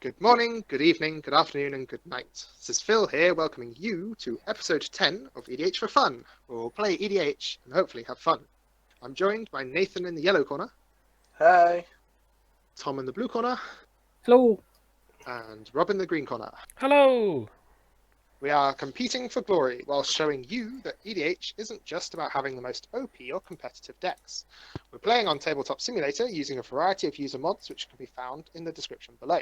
Good morning, good evening, good afternoon, and good night. This is Phil here, welcoming you to episode 10 of EDH for Fun, where we'll play EDH and hopefully have fun. I'm joined by Nathan in the yellow corner. Hey. Tom in the blue corner. Hello. And Rob in the green corner. Hello. We are competing for glory while showing you that EDH isn't just about having the most OP or competitive decks. We're playing on Tabletop Simulator using a variety of user mods which can be found in the description below.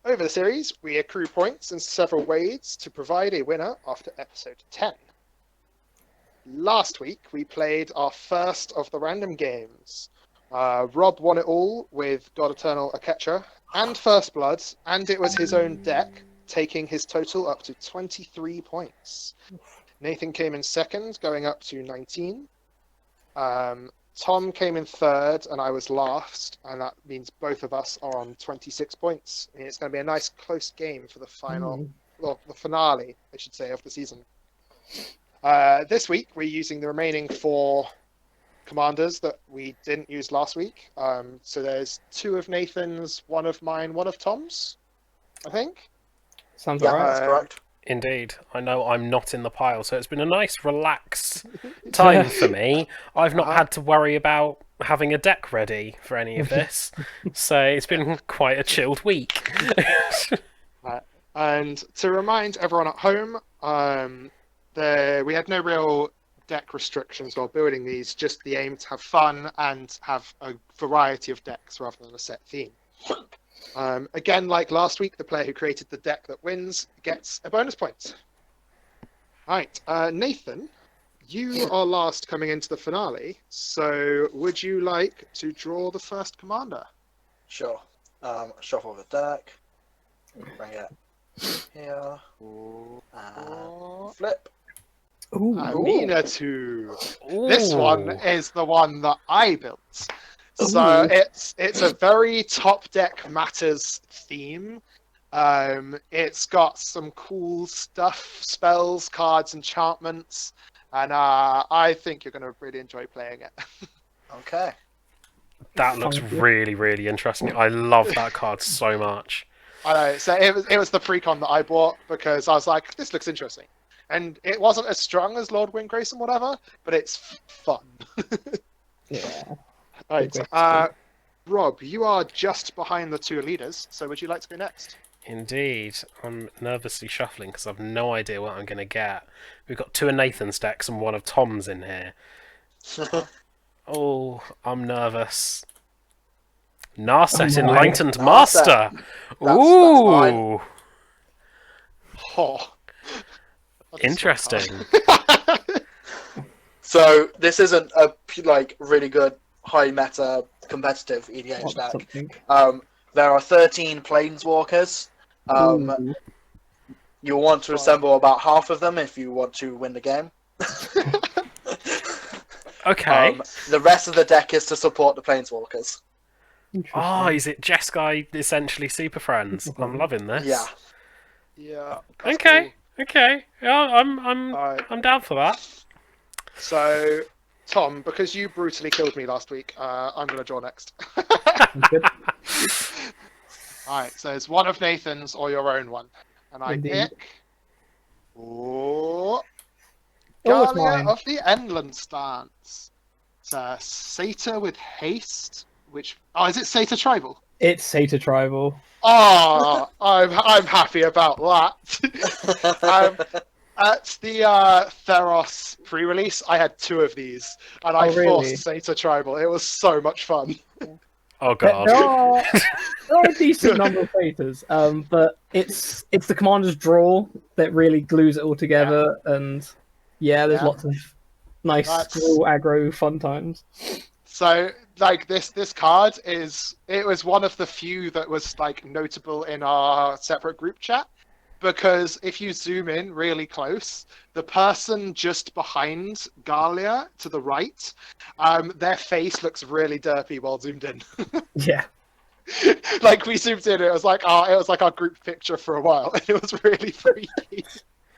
Over the series, we accrue points in several ways to provide a winner after episode 10. Last week, we played our first of the random games. Rob won it all with God Eternal Aketra and First Blood, and it was his own deck, taking his total up to 23 points. Nathan came in second, going up to 19. Tom came in third, and I was last, and that means both of us are on 26 points. I mean, it's going to be a nice close game for the final, well, the finale, I should say, of the season. This week, we're using the remaining 4 commanders that we didn't use last week. So there's 2 of Nathan's, 1 of mine, 1 of Tom's, I think. Sounds Yeah, alright. that's correct. Indeed. I know I'm not in the pile, so it's been a nice, relaxed time for me. I've not had to worry about having a deck ready for any of this, so it's been quite a chilled week. And to remind everyone at home, we had no real deck restrictions while building these, just the aim to have fun and have a variety of decks rather than a set theme. Again, like last week, the player who created the deck that wins gets a bonus point. Right, Nathan, you are last coming into the finale, so would you like to draw the first commander? Sure. Shuffle the deck. Bring it here. And flip. Aminatu. Ooh. This one is the one that I built. So it's a very top deck matters theme. It's got some cool stuff, spells, cards, enchantments, and I think you're going to really enjoy playing it. Okay. That looks really, really interesting. I love that card so much. I know, so it was the precon that I bought because I was like, this looks interesting. And it wasn't as strong as Lord Windgrace and whatever, but it's fun. Yeah. Right, Rob, you are just behind the 2 leaders, so would you like to go next? Indeed. I'm nervously shuffling because I've no idea what I'm going to get. We've got 2 of Nathan's decks and 1 of Tom's in here. Oh, I'm nervous. Narset, Enlightened Master! That's Ooh! mine. Oh, Interesting. So this isn't a really good high meta competitive EDH deck. There are 13 planeswalkers. You'll want to assemble about half of them if you want to win the game. Okay. The rest of the deck is to support the planeswalkers. Oh, is it Jeskai essentially Super Friends? I'm loving this. Yeah. Yeah. Okay. Okay. Yeah, Alright. I'm down for that. So, Tom, because you brutally killed me last week, I'm going to draw next. Alright, so it's 1 of Nathan's or your own one. And I pick... it's Galia mine. of the Endland Stance. It's a Satyr with haste, which... Oh, is it Satyr Tribal? It's Satyr Tribal. Oh, I'm happy about that. At the Theros pre-release, I had 2 of these, and I forced Satyr Tribal. It was so much fun. Oh god. There are a decent number of Satyrs, but it's the commander's draw that really glues it all together, and there's lots of nice small aggro fun times. So, like, this card it was one of the few that was, like, notable in our separate group chat, because if you zoom in really close, the person just behind Galia to the right, their face looks really derpy while zoomed in. Yeah. Like, we zoomed in, it was like our group picture for a while, and it was really freaky.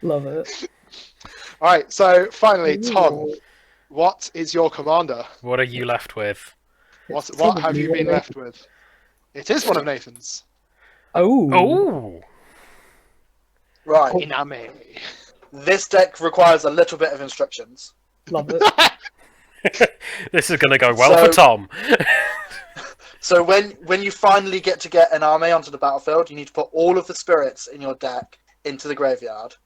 Love it. Alright, so finally, Tom, what is your commander? What are you left with? What have you been left with? It is one of Nathan's. Oh. Oh. Right. Iname. This deck requires a little bit of instructions. Love it. This is going to go well for Tom. So when you finally get an army onto the battlefield, you need to put all of the spirits in your deck into the graveyard.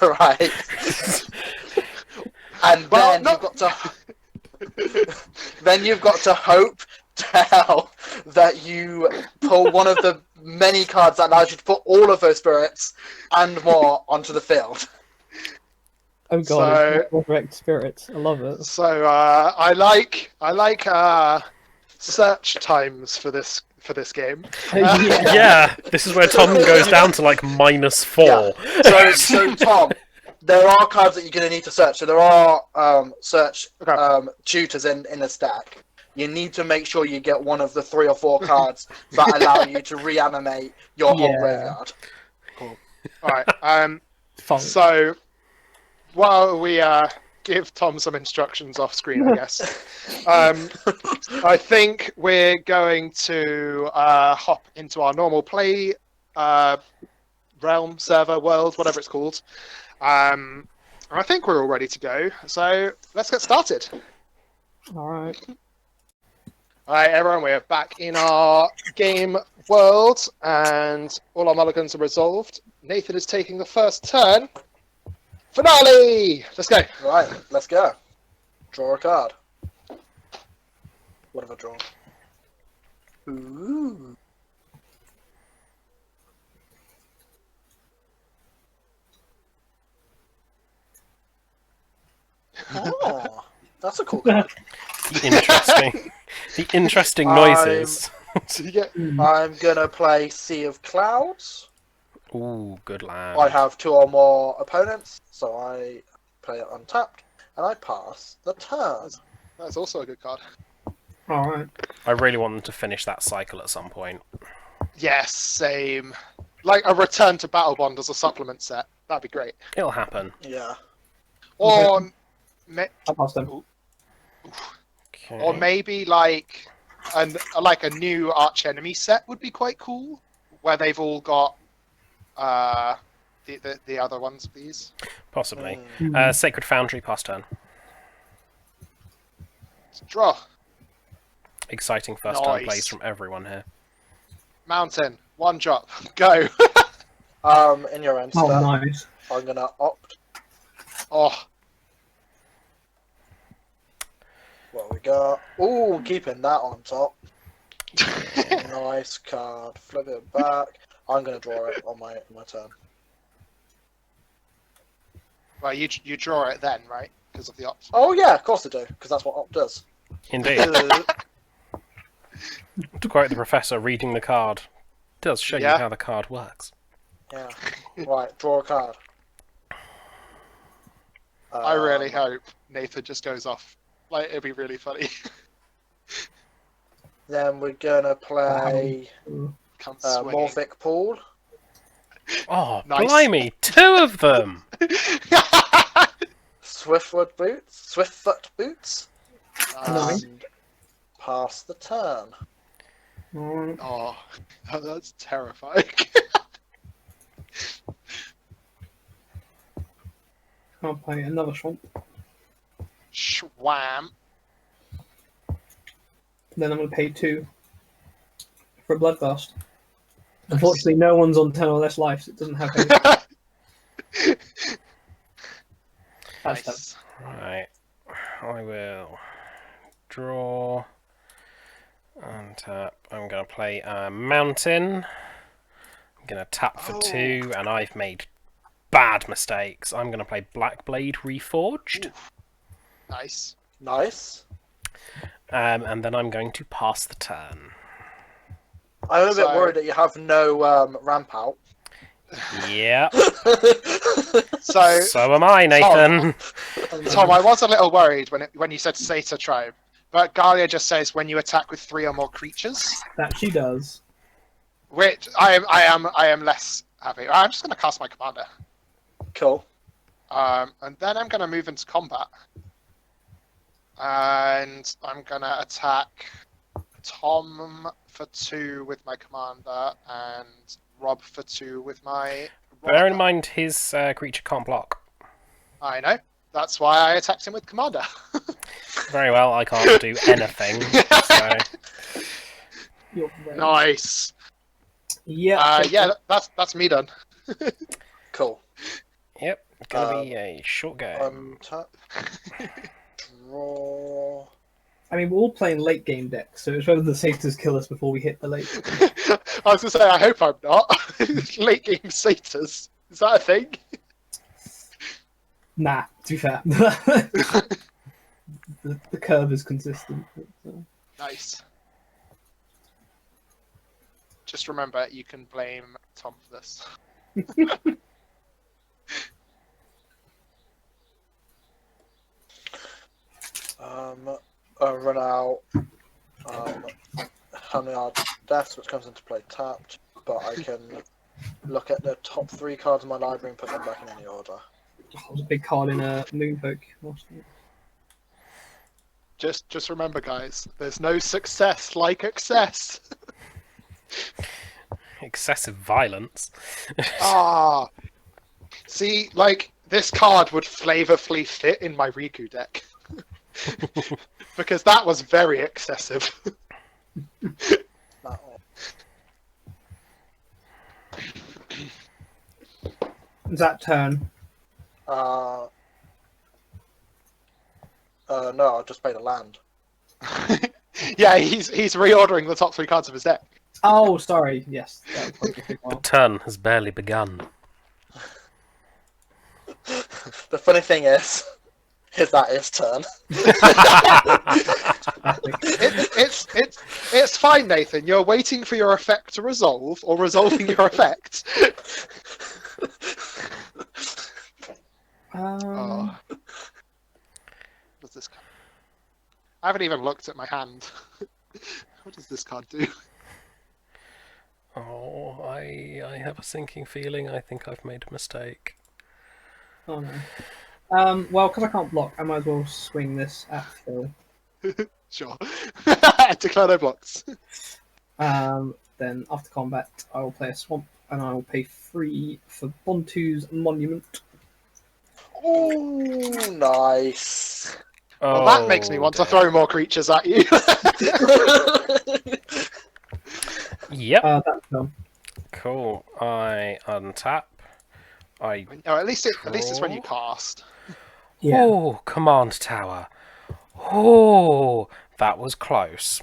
Right. And then you've got to hope now that you pull one of the many cards that allows you to put all of those spirits and more onto the field. Oh god, resurrect spirits. I love it. So I like search times for this game. Yeah, this is where Tom goes down to like -4. Yeah. So Tom, there are cards that you're going to need to search. So there are search tutors in the stack. You need to make sure you get one of the 3 or 4 cards that allow you to reanimate your whole graveyard. Cool. All right. So while we give Tom some instructions off screen, I guess, I think we're going to hop into our normal play realm, server, world, whatever it's called. I think we're all ready to go. So let's get started. All right. All right, everyone, we're back in our game world, and all our mulligans are resolved. Nathan is taking the first turn. Finale! Let's go. Right, let's go. Draw a card. What have I drawn? Ooh. Oh, that's a cool card. The interesting noises. I'm gonna play Sea of Clouds. Ooh, good land. I have 2 or more opponents, so I play it untapped, and I pass the turn. That's also a good card. All right. I really want them to finish that cycle at some point. Yes, same. Like a return to Battle Bond as a supplement set. That'd be great. It'll happen. Yeah. Or, I passed them. Okay. or maybe like a new arch enemy set would be quite cool, where they've all got the other ones of these. Possibly. Sacred Foundry, pass turn. Draw. Exciting first turn plays from everyone here. Mountain. 1 drop. Go. In your end Oh, step, nice. I'm gonna opt. Oh, What we got? Ooh, keeping that on top. Nice card. Flip it back. I'm gonna draw it on my turn. well, you draw it then, right? Because of the opt. Oh yeah, of course I do, because that's what opt does. Indeed. To quote the professor, reading the card does show you how the card works. Yeah. Right, draw a card. I really hope Nathan just goes off. Like, it'd be really funny. Then we're gonna play Morphic Pool. Oh, Nice. blimey, 2 of them! Swiftfoot Boots. Nice. And pass the turn. All right. Oh, that's terrifying. I'll play another swamp. Schwam. Then I'm going to pay 2 for a Bloodcast. Unfortunately, no one's on 10 or less life, so it doesn't have any. That's Nice. Right. I will draw. Untap. I'm going to play Mountain. I'm going to tap for 2, and I've made bad mistakes. I'm going to play Blackblade Reforged. Nice. Nice. And then I'm going to pass the turn. I'm a bit worried that you have no ramp out. Yeah. So am I, Nathan. Tom, I was a little worried when you said Satyr Tribe, but Galia just says when you attack with 3 or more creatures, That she does. which I am less happy. I'm just going to cast my commander, Cool. and then I'm going to move into combat, and I'm going to attack Tom for 2 with my commander, and Rob for 2 with my. Bear in mind his creature can't block. I know. That's why I attacked him with commander. Very well, I can't do anything. So You're right. Nice. Yeah. Yeah, that's me done. Cool. yep, gonna be a short game. Tap. Draw. I mean, we're all playing late game decks, so it's whether the satyrs kill us before we hit the late. I was gonna say, I hope I'm not. Late game satyrs. Is that a thing? Nah, to be fair. the curve is consistent. Nice. Just remember, you can blame Tom for this. I run out. How many are deaths, which comes into play tapped, but I can look at the top 3 cards in my library and put them back in any order. That was a big card in a Moonpoke. Just remember, guys, there's no success like excess. Excessive violence. Ah, see, like this card would flavorfully fit in my Riku deck because that was very excessive. Is that turn? No, I'll just pay the land. Yeah, he's reordering the top 3 cards of his deck. Oh, sorry. Yes. That would probably take a The while. turn has barely begun. The funny thing is that his turn. It's fine, Nathan. You're waiting for your effect to resolve, or resolving your effect. Oh. What's this card? I haven't even looked at my hand. What does this card do? Oh, I have a sinking feeling. I think I've made a mistake. Oh no. Well, because I can't block, I might as well swing this at Phil. Sure. Declare no blocks. Then after combat, I will play a swamp, and I will pay 3 for Bontu's Monument. Oh, nice. Well, that makes me want to throw more creatures at you. Yep. That's done. Cool. I untap. Oh, at least it's when you cast. Yeah. Oh, command tower. Oh, that was close.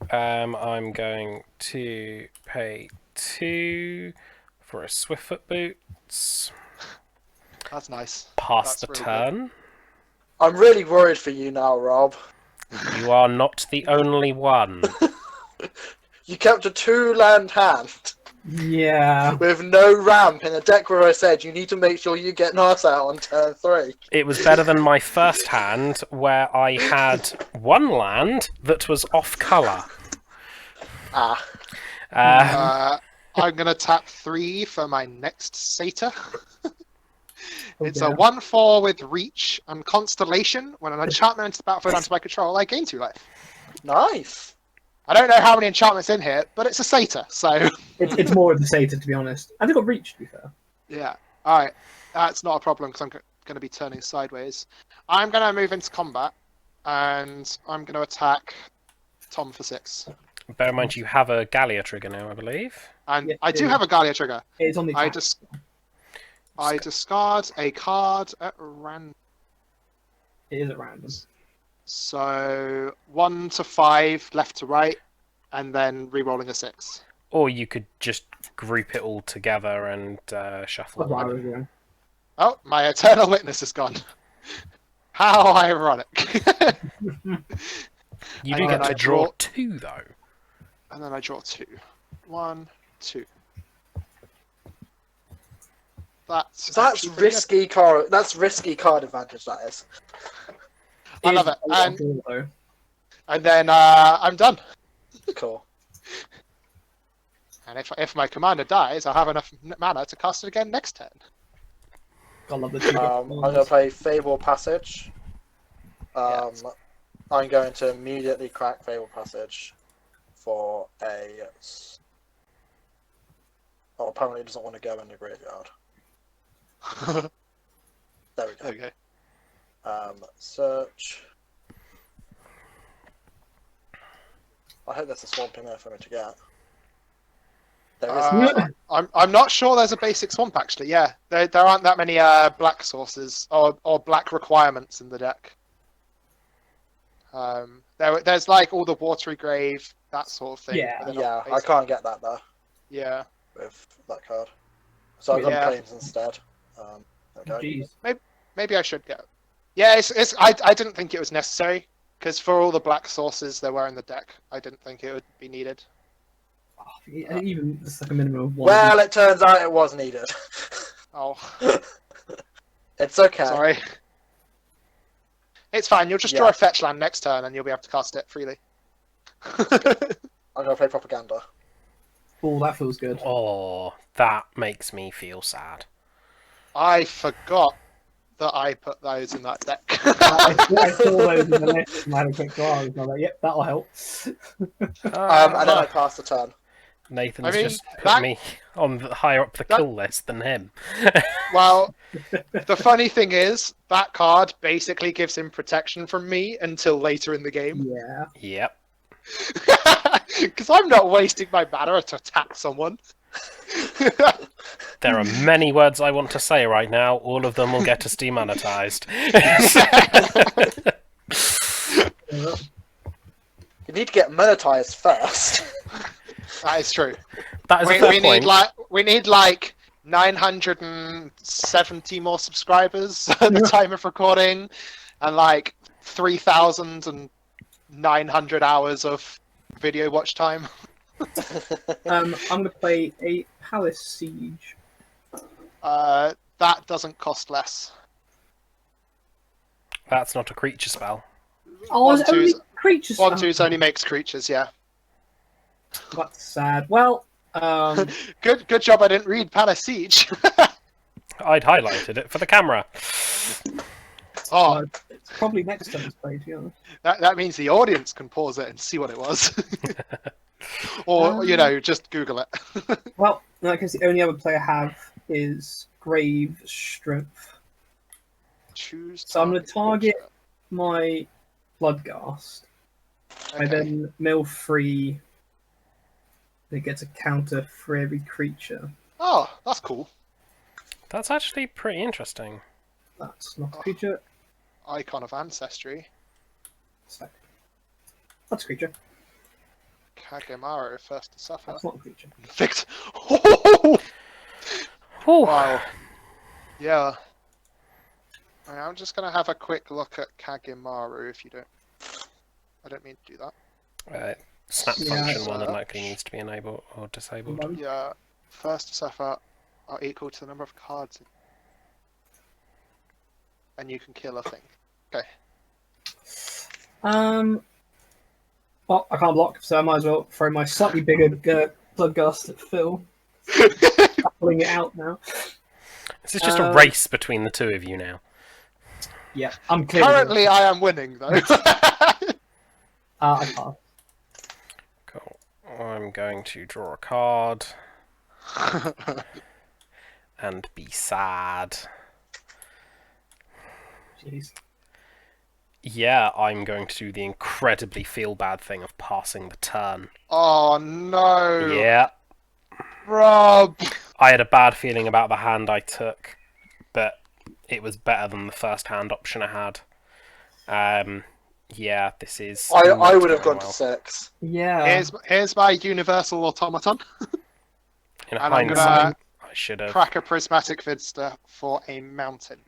I'm going to pay 2 for a Swiftfoot Boots. That's nice. Pass That's the really good. turn. I'm really worried for you now, Rob. You are not the only one. You kept a 2-land hand Yeah. with no ramp in a deck where I said you need to make sure you get Nars out on turn 3. It was better than my first hand, where I had 1 land that was off colour. I'm going to tap 3 for my next Satyr. It's a 1/4 with Reach and Constellation. When an enchantment enters the battlefield under my control, I gain 2 life. Nice. I don't know how many enchantments in here, but it's a Satyr, so... It's more of the Satyr, to be honest. And they got Reach, to be fair. Yeah. Alright. That's not a problem, because I'm going to be turning sideways. I'm going to move into combat, and I'm going to attack Tom for 6. Bear in mind you have a Gallia trigger now, I believe. And Yeah, I do have a Gallia trigger. It's on the I attack. I discard a card at random. It is at random. So 1 to 5, left to right, and then re-rolling a 6. Or you could just group it all together and shuffle That's what I it. was doing. Oh, my Eternal Witness is gone. How ironic. You do And get then to I draw draw- 2, though. And then I draw 2. 1, 2. That's actually pretty good. risky card. That's risky card advantage. That is. I love is it. a lot And- of draw, though. And then I'm done. Cool. And if my commander dies, I'll have enough mana to cast it again next turn. I love the two. I'm gonna play Fable Passage. Yeah. I'm going to immediately crack Fable Passage for a... Oh, apparently it doesn't want to go in the graveyard. There we go. Okay. Search. I hope there's a swamp in there for me to get. There is. I'm not sure there's a basic swamp actually. Yeah, there aren't that many black sources or black requirements in the deck. There's like all the watery grave, that sort of thing. Yeah. but they're not Yeah, I basic. can't get that though Yeah. with that card. So I've got Yeah. planes instead. Okay. Jeez. Maybe I should get. Yeah, I didn't think it was necessary because for all the black sources there were in the deck, I didn't think it would be needed. Even just like a minimum of one. Well, it turns out it was needed. Oh, It's okay. sorry. It's fine. You'll just draw a fetch land next turn, and you'll be able to cast it freely. I'm gonna play propaganda. Oh, that feels good. Oh, that makes me feel sad. I forgot that I put those in that deck. I saw those in the list and I had a quick glance and I was like, yep, that'll help. And then I passed the turn. Nathan's I mean, just put that- me on higher up the kill list than him. Well, the funny thing is, that card basically gives him protection from me until later in the game. Yeah. Yep. Because I'm not wasting my mana to attack someone. There are many words I want to say right now. All of them will get us demonetized. You need to get monetized first. That is true. That is a fair point. We need like 970 more subscribers at the time of recording, and like 3,900 hours of video watch time. I'm gonna play a Palace Siege. That doesn't cost less. That's not a creature spell. Oh, it's only 1/2's creatures. 1/2's only makes creatures, yeah. That's sad. Well, Good job I didn't read Palace Siege. I'd highlighted it for the camera. Oh, it's probably next turn's play, to be honest. that means the audience can pause it and see what it was. Or, just Google it. Well, in that case, the only other play I have is Grave Strength. Choose. So I'm going to target my Bloodghast. I then mill 3. It gets a counter for every creature. Oh, that's cool. That's actually pretty interesting. That's not a creature. Icon of Ancestry. So, that's a creature. Kagemaru, first to suffer. That's not a creature. Victor. Whew. Wow. Yeah. Alright, I'm just gonna have a quick look at Kagemaru if you don't. I don't mean to do that. Snap Yeah, function more than search. likely needs to be enabled or disabled. Yeah. First to suffer are equal to the number of cards. And you can kill a thing. Okay. Well, I can't block, so I might as well throw my slightly bigger Bloodghast at Phil. Pulling it out now. This is just a race between the two of you now. Yeah, I'm clearly Currently, I am winning though. I can't. Cool. I'm going to draw a card and be sad. Jeez. Yeah, I'm going to do the incredibly feel-bad thing of passing the turn. Oh no. Yeah. Rob. I had a bad feeling about the hand I took, but it was better than the first hand option I had. Yeah, this is... I would have going gone well. to 6. Yeah. Here's my universal automaton. In And I'm hindsight, gonna I should have... crack a prismatic vidster for a mountain.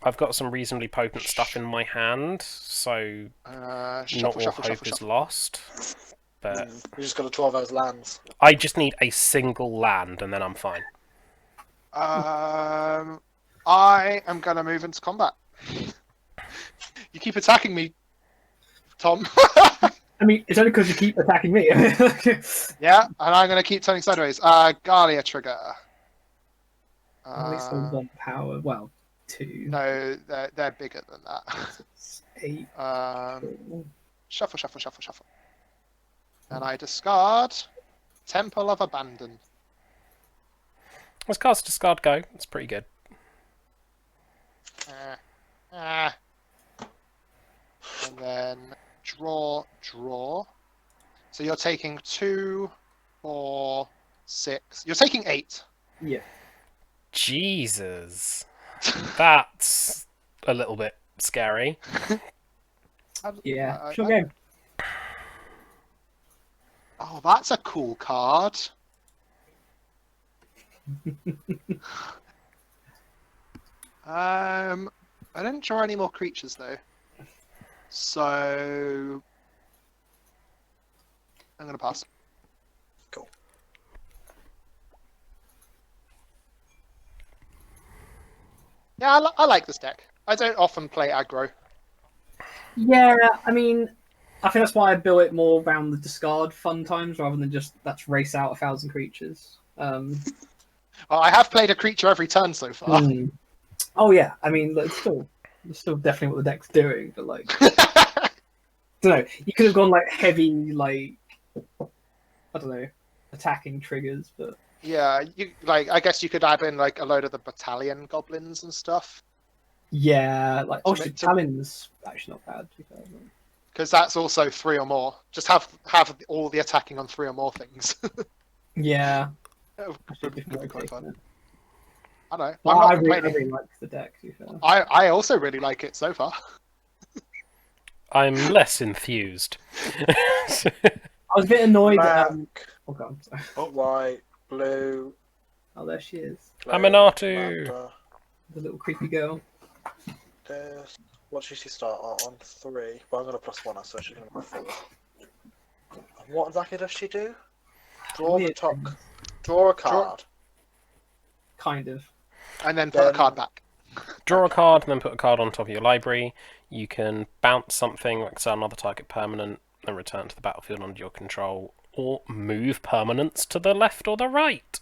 I've got some reasonably potent stuff in my hand, so not Shuffle, all shuffle, hope shuffle, is shuffle. lost. But You just got to draw those lands. I just need a single land, and then I'm fine. I am gonna move into combat. You keep attacking me, Tom. I mean, it's only because you keep attacking me. Yeah, and I'm gonna keep turning sideways. Galia trigger. At least holds on power. Well, 2. No, they're bigger than that. 6, 8. Shuffle, shuffle, shuffle, shuffle. And I discard Temple of Abandon. Let's cast discard go. It's pretty good. And then draw. So you're taking 2, 4, 6. You're taking 8. Yeah. Jesus. That's a little bit scary. Yeah. Sure game. Oh, that's a cool card. I didn't draw any more creatures though, so I'm gonna pass. Cool. Yeah, I like this deck. I don't often play aggro. Yeah, I mean, I think that's why I built it more around the discard fun times rather than just let's race out 1,000 creatures. Well, I have played a creature every turn so far. Oh yeah, I mean, it's still definitely what the deck's doing, but like, I don't know. You could have gone like heavy, like I don't know, attacking triggers, but Yeah, I guess you could add in like a load of the battalion goblins and stuff. yeah, like To- Talon's actually not bad. To be fair, but... Because that's also 3 or more. Just have all the attacking on 3 or more things. Yeah, Would be quite fun. I know. well, I'm not I complaining. really like the deck. To be fair. I also really like it so far. I'm less enthused. I was a bit annoyed. Black, Oh god, I'm sorry. white, blue. Oh, there she is, Aminatu. Magda, the little creepy girl. this. What should she start on? 3. Well, I'm going to +1, so she's going to be 4. And what exactly does she do? Draw the Weird top. things. Draw a card. Kind of. And then put a card back. Draw a card and then put a card on top of your library. You can bounce something, like say another target permanent, and return to the battlefield under your control, or move permanents to the left or the right.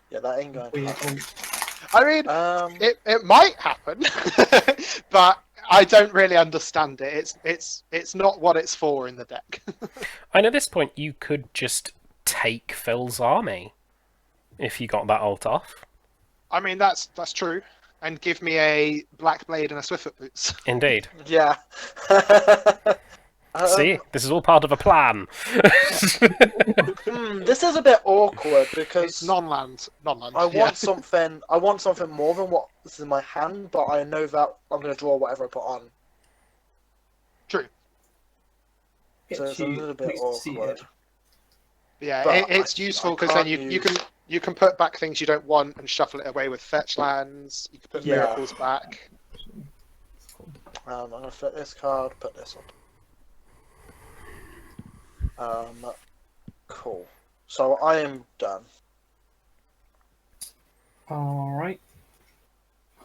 Yeah, that ain't going to Weird. happen. I mean, Um, it might happen, but I don't really understand it. It's not what it's for in the deck. And at this point, you could just take Phil's army if you got that ult off. I mean, that's true. And give me a Black Blade and a Swiftfoot Boots. Indeed. yeah. See, this is all part of a plan. This is a bit awkward because It's non-land. I want something. I want something more than what's in my hand, but I know that I'm going to draw whatever I put on. True. So it's a little bit awkward. Yeah, But it's I useful because then can't you can put back things you don't want and shuffle it away with fetch lands. You can put Yeah. miracles back. I'm going to flip this card, put this on. Cool. So I am done. All right.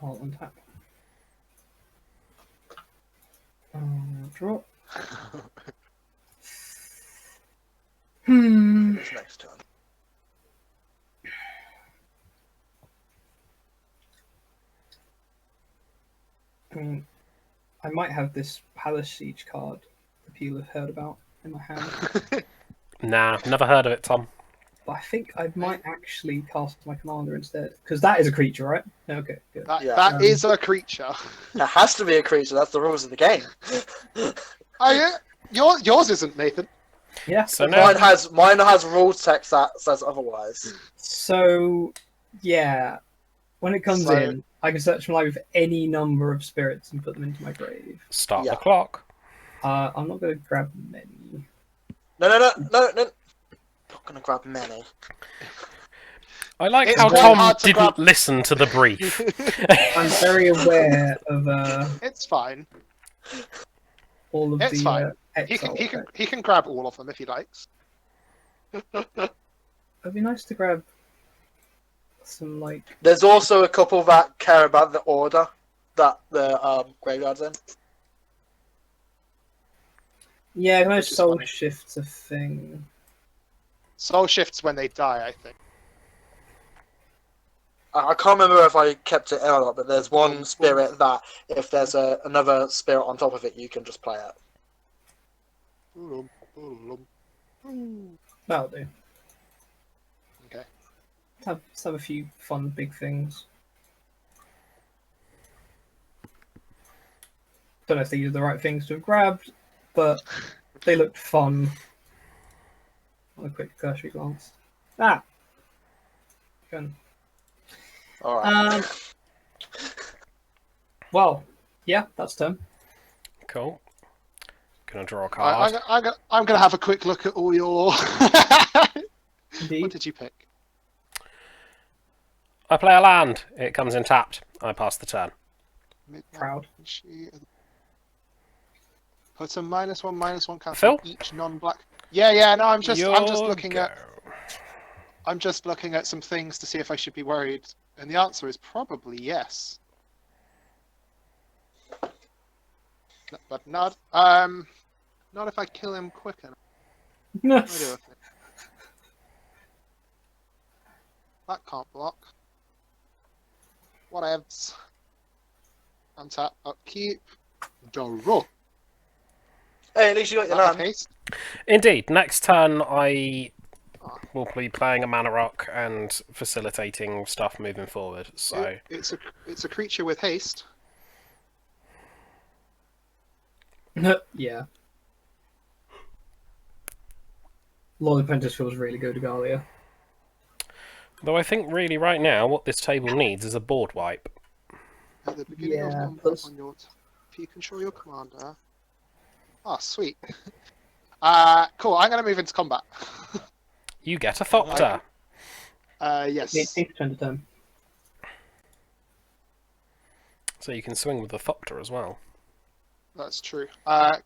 I'll untap. Draw. It's next turn. I mean, I might have this Palace Siege card that people have heard about in my hand, Nah, never heard of it, Tom. but I think I might actually cast my commander instead because that is a creature, right? Okay, good. That Yeah. is a creature. It has to be a creature. That's the rules of the game. Oh yeah, yours isn't, Nathan. Yeah. So now, Mine has rules text that says otherwise. So, yeah, when it comes So- in, I can search my library for any number of spirits and put them into my grave. start Yeah. the clock. I'm not going to grab many. No. Not gonna grab many. I like It's how quite Tom hard to didn't grab- listen to the brief. I'm very aware of It's fine. all of It's the fine. exile. He can grab all of them if he likes. It'd be nice to grab some like. There's also a couple that care about the order that the graveyard's in. Yeah, I know Which is soul funny. shift's a thing. Soul shifts when they die, I think. I can't remember if I kept it in or not, but there's one spirit that if there's another spirit on top of it, you can just play it. That'll do. Okay. Let's have a few fun big things. Don't know if these are the right things to have grabbed, but they looked fun. On a quick cursory glance. Ah! Good. Alright. Well, yeah, that's turn. Cool. Gonna draw a card. I'm gonna have a quick look at all your. Indeed. What did you pick? I play a land. It comes in tapped. I pass the turn. Proud. Put a -1/-1 counter Phil? on each non-black. Yeah. No, I'm just Your looking go. I'm just looking at some things to see if I should be worried, and the answer is probably yes. But not if I kill him quick enough. No. I do with it. That can't block. Whatevs. Untap, upkeep, draw. Hey, at least you got your land. Haste. Indeed. Next turn, I will be playing a mana rock and facilitating stuff moving forward. So It's a creature with haste. Yeah. Lord Apprentice feels really good, Galia. though I think really right now what this table needs is a board wipe. At the beginning of Yeah, combat plus- on your if you control your commander. Oh, sweet. Cool. I'm going to move into combat. You get a Thopter. Yes. It's turn to turn. So you can swing with the Thopter as well. That's true.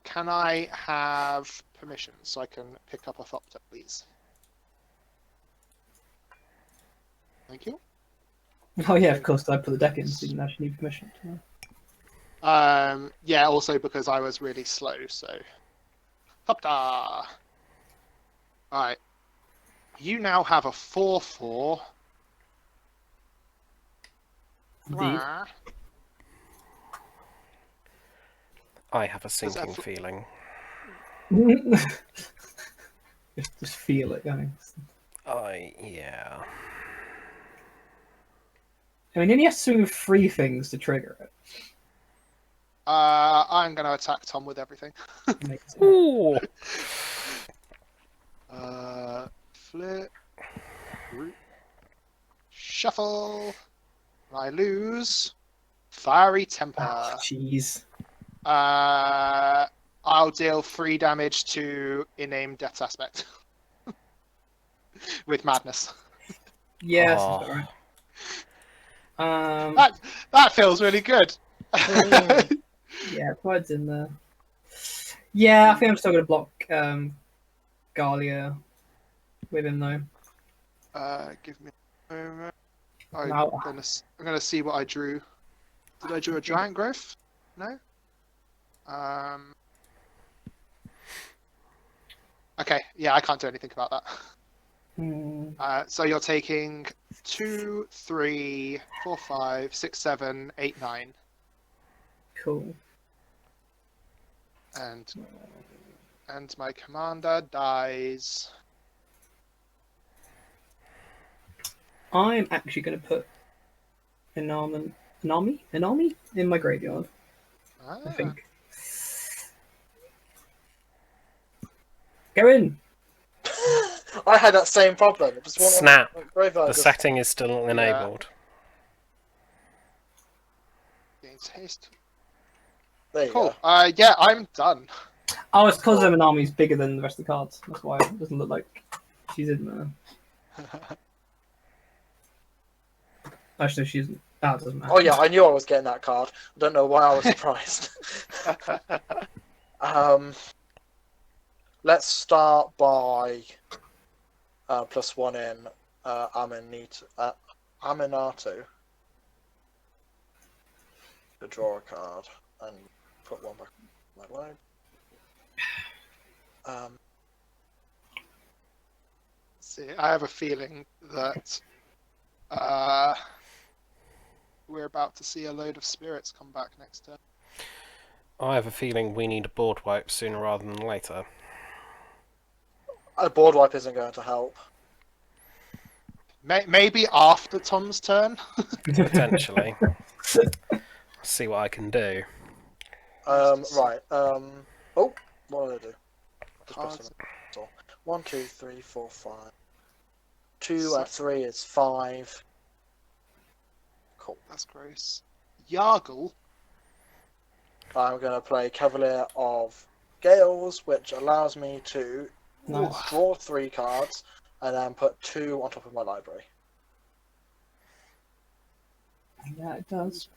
Can I have permission so I can pick up a Thopter, please? Thank you. Oh yeah, of course. I put the deck in, so you didn't actually need permission. Yeah, also because I was really slow, so. Thopter! Alright. You now have a 4/4. Indeed. I have a sinking feeling. just feel it going. Yeah. I mean, then you have to swing with 3 things to trigger it. I'm going to attack Tom with everything. Ooh. Flip. Root. Shuffle. I lose. Fiery Temper. Oh, jeez. I'll deal 3 damage to inane Death's Aspect. With Madness. Yes, Oh. that's right. That feels really good. Yeah, Pride's in there. Yeah, I think I'm still going to block Galia with him, though. Give me a moment. I'm No. gonna see what I drew. Did I draw a Giant Growth? No? Okay, yeah, I can't do anything about that. So you're taking 2, 3, 4, 5, 6, 7, 8, 9. Cool. And my commander dies. I'm actually going to put Inami in my graveyard, I think. Go in! I had that same problem. It was one Snap. graveyard The just- setting is still enabled. Gains haste. There you Cool. go. Yeah, I'm done. Oh, it's because Inami's bigger than the rest of the cards. That's why it doesn't look like she's in there. Actually, she isn't. Oh, it doesn't matter. Oh yeah, I knew I was getting that card. I don't know why I was surprised. Let's start by +1 in Aminatu to draw a card and put 1 back on my load. See, I have a feeling that we're about to see a load of spirits come back next turn. I have a feeling we need a board wipe sooner rather than later. A board wipe isn't going to help. Maybe after Tom's turn. Potentially. See what I can do. Right. Oh, what did I do? Just press Cards. the 1, 2, 3, 4, 5. 2 and 3 is 5. Cool. That's gross. Yargle. I'm going to play Cavalier of Gales, which allows me to Nice. draw 3 cards and then put 2 on top of my library. Yeah, it does.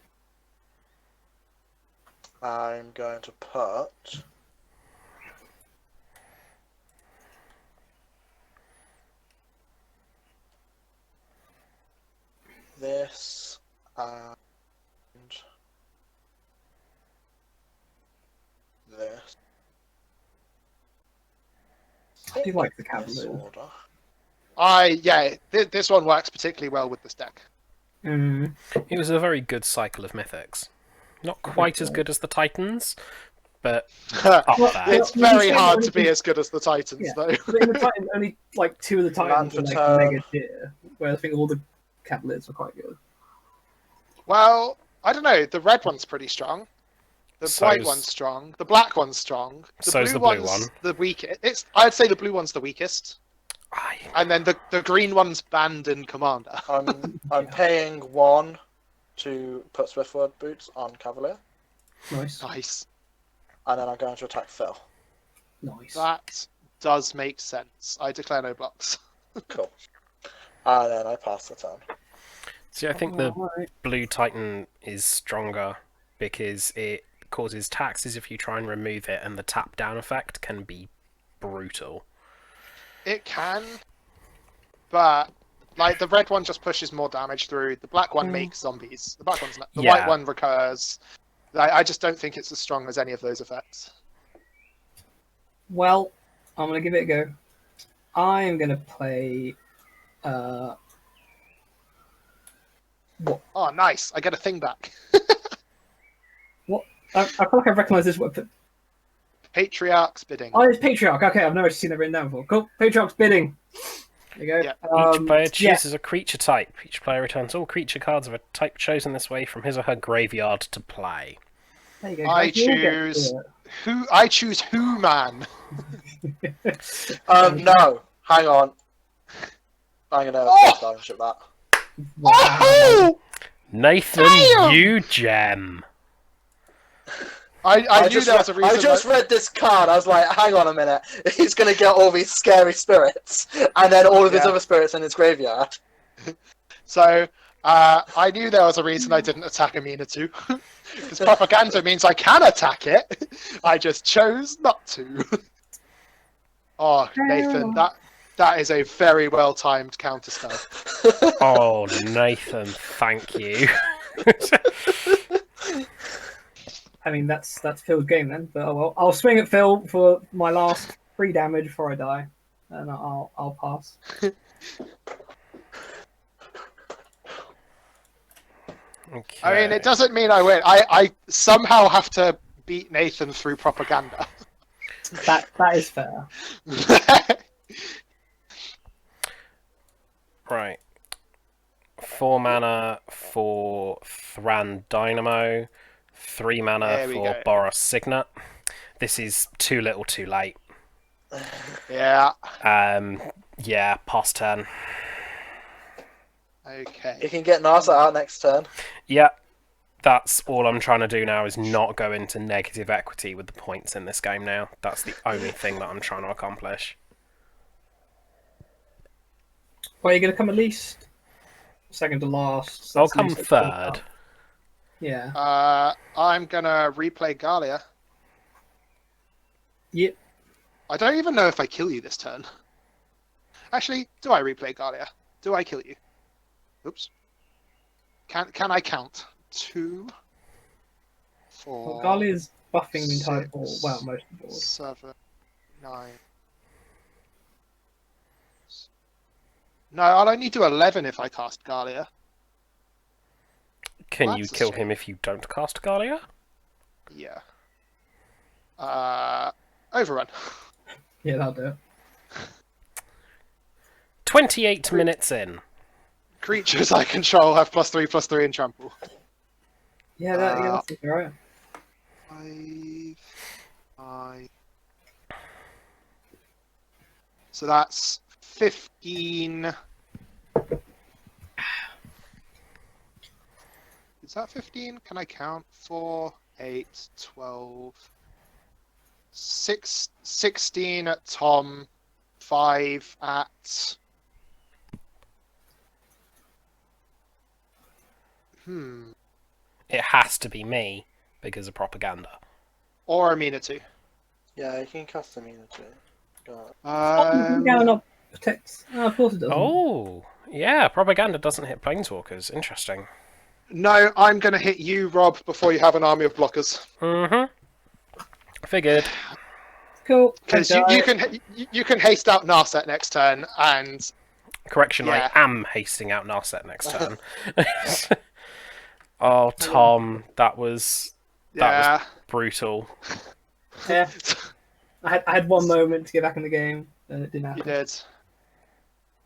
I'm going to put this and this. I do like the This Cavalier. order. This one works particularly well with this deck. It was a very good cycle of mythics. Not quite as good as the Titans, but up there. It's very hard to be as good as the Titans, Yeah. though. But in the Titan, only like 2 of the Titans for are like turn. mega tier, whereas I think all the Cavaliers are quite good. Well, I don't know. The red one's pretty strong. The So's- white one's strong. The black one's strong. So's the blue one's one. the weakest. I'd say the blue one's the weakest. Aye. And then the green one's banned in Commander. I'm paying 1 to put Swiftword Boots on Cavalier, Nice. Nice. and then I'm going to attack Phil. Nice. That does make sense. I declare no blocks. Cool. And then I pass the turn. See, I think the Alright. blue Titan is stronger because it causes taxes if you try and remove it, and the tap down effect can be brutal. It can, but like the red one just pushes more damage through. The black one makes zombies. The black one's not. The Yeah. white one recurs. I just don't think it's as strong as any of those effects. Well, I'm gonna give it a go. I am gonna play. Oh, nice! I get a thing back. I feel like I recognise this weapon. Patriarch's bidding. Oh, it's Patriarch. Okay, I've never seen that written down before. Cool. Patriarch's bidding. There you go. Yeah. Each player chooses a creature type. Each player returns all creature cards of a type chosen this way from his or her graveyard to play. There you go. I guys, you all get choose to who. I choose who, man. it. No, hang on. I'm gonna Oh! partnership that. Oh! Nathan, Damn! you gem. I knew there was a reason. I just read this card. I was like, hang on a minute. He's gonna get all these scary spirits, and then all of his Yeah. other spirits in his graveyard. So I knew there was a reason I didn't attack Amina 2. Because propaganda means I can attack it. I just chose not to. Oh, Nathan, that is a very well timed counter spell. Oh, Nathan, thank you. I mean, that's Phil's game then. But oh well, I'll swing at Phil for my last 3 damage before I die, and I'll pass. Okay. I mean, it doesn't mean I win. I somehow have to beat Nathan through propaganda. That is fair. Right. 4 mana for Thran Dynamo. 3 mana There we for go. Boros Signet. This is too little too late. Yeah. Yeah, past turn. You Okay. can get Nasa out next turn. Yeah, that's all I'm trying to do now is not go into negative equity with the points in this game now. That's the only thing that I'm trying to accomplish. Well, you're gonna come at least second to last. so I'll that's come least third. Yeah. I'm gonna replay Galia. Yep. I don't even know if I kill you this turn. Actually, do I replay Galia? Do I kill you? Oops. Can I count? 2, 4, Well, Galia's buffing the entire 6, board. Well, most of the board. 7, 9. No, I'll only do 11 if I cast Galia. Can you That's a kill shame. him if you don't cast Galia? Yeah. Overrun. Yeah, that'll do it. 28 minutes in. Creatures I control have +3/+3 and trample. Yeah, that's alright. 5, 5. So that's 15. Is that 15? Can I count? 4, 8, 12. 16 at Tom. 5 at. It has to be me because of propaganda. Or Aminatu. Yeah, you can cast immunity. Not protects. Oh, of course it doesn't. Oh, yeah, propaganda doesn't hit planeswalkers. Interesting. No, I'm going to hit you, Rob, before you have an army of blockers. Mm-hmm. Figured. Cool. Because you can haste out Narset next turn, and Correction, yeah. I am hasting out Narset next turn. Oh, Tom, that was brutal. Yeah. I had one moment to get back in the game, and it didn't happen. You did.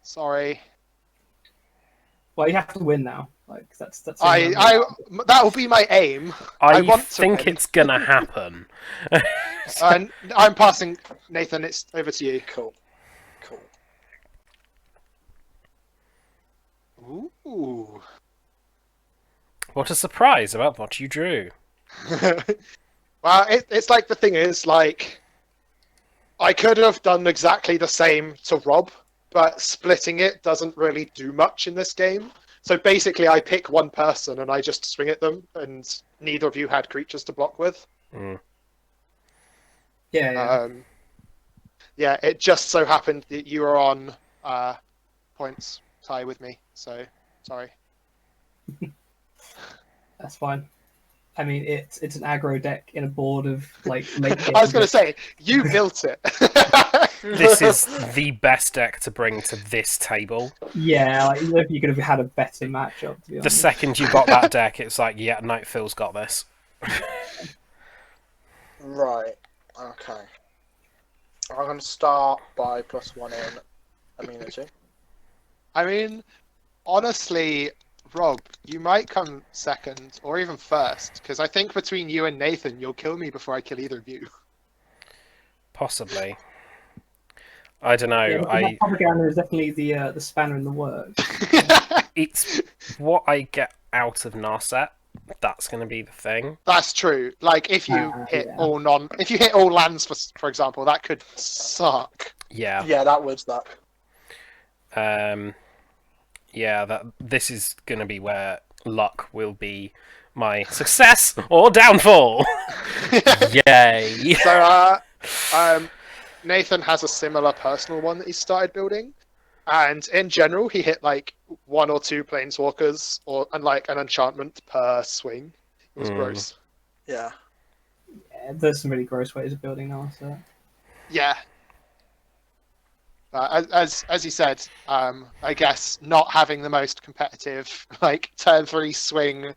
Sorry. Well, you have to win now. Like that's. That will be my aim. I want to think win. it's gonna happen. And I'm passing Nathan. It's over to you. Cool. Ooh. What a surprise about what you drew. Well, it's like the thing is, like, I could have done exactly the same to Rob, but splitting it doesn't really do much in this game. So basically, I pick one person and I just swing at them, and neither of you had creatures to block with. Mm. Yeah. Yeah, it just so happened that you were on points tie with me, so sorry. That's fine. I mean, it's an aggro deck in a board of like late game. I was going to say, you built it. This is the best deck to bring to this table. Yeah, like, even if you could have had a better matchup, to be The honest. second you got that deck, it's like, yeah, Night Phil's got this. Right. Okay. I'm going to start by +1 in immunity. I mean, honestly, Rob, you might come second or even first, because I think between you and Nathan, you'll kill me before I kill either of you. Possibly. I don't know. Yeah, propaganda is definitely the spanner in the works. It's what I get out of Narset. That's going to be the thing. That's true. Like if you hit all lands, for example, that could suck. Yeah. Yeah, that would suck. Yeah, this is going to be where luck will be my success or downfall. Yay! So, Nathan has a similar personal one that he started building, and in general, he hit like 1 or 2 planeswalkers and like an enchantment per swing. It was gross. Yeah. Yeah, there's some really gross ways of building Narset. Yeah. As you said, I guess not having the most competitive like turn 3 swing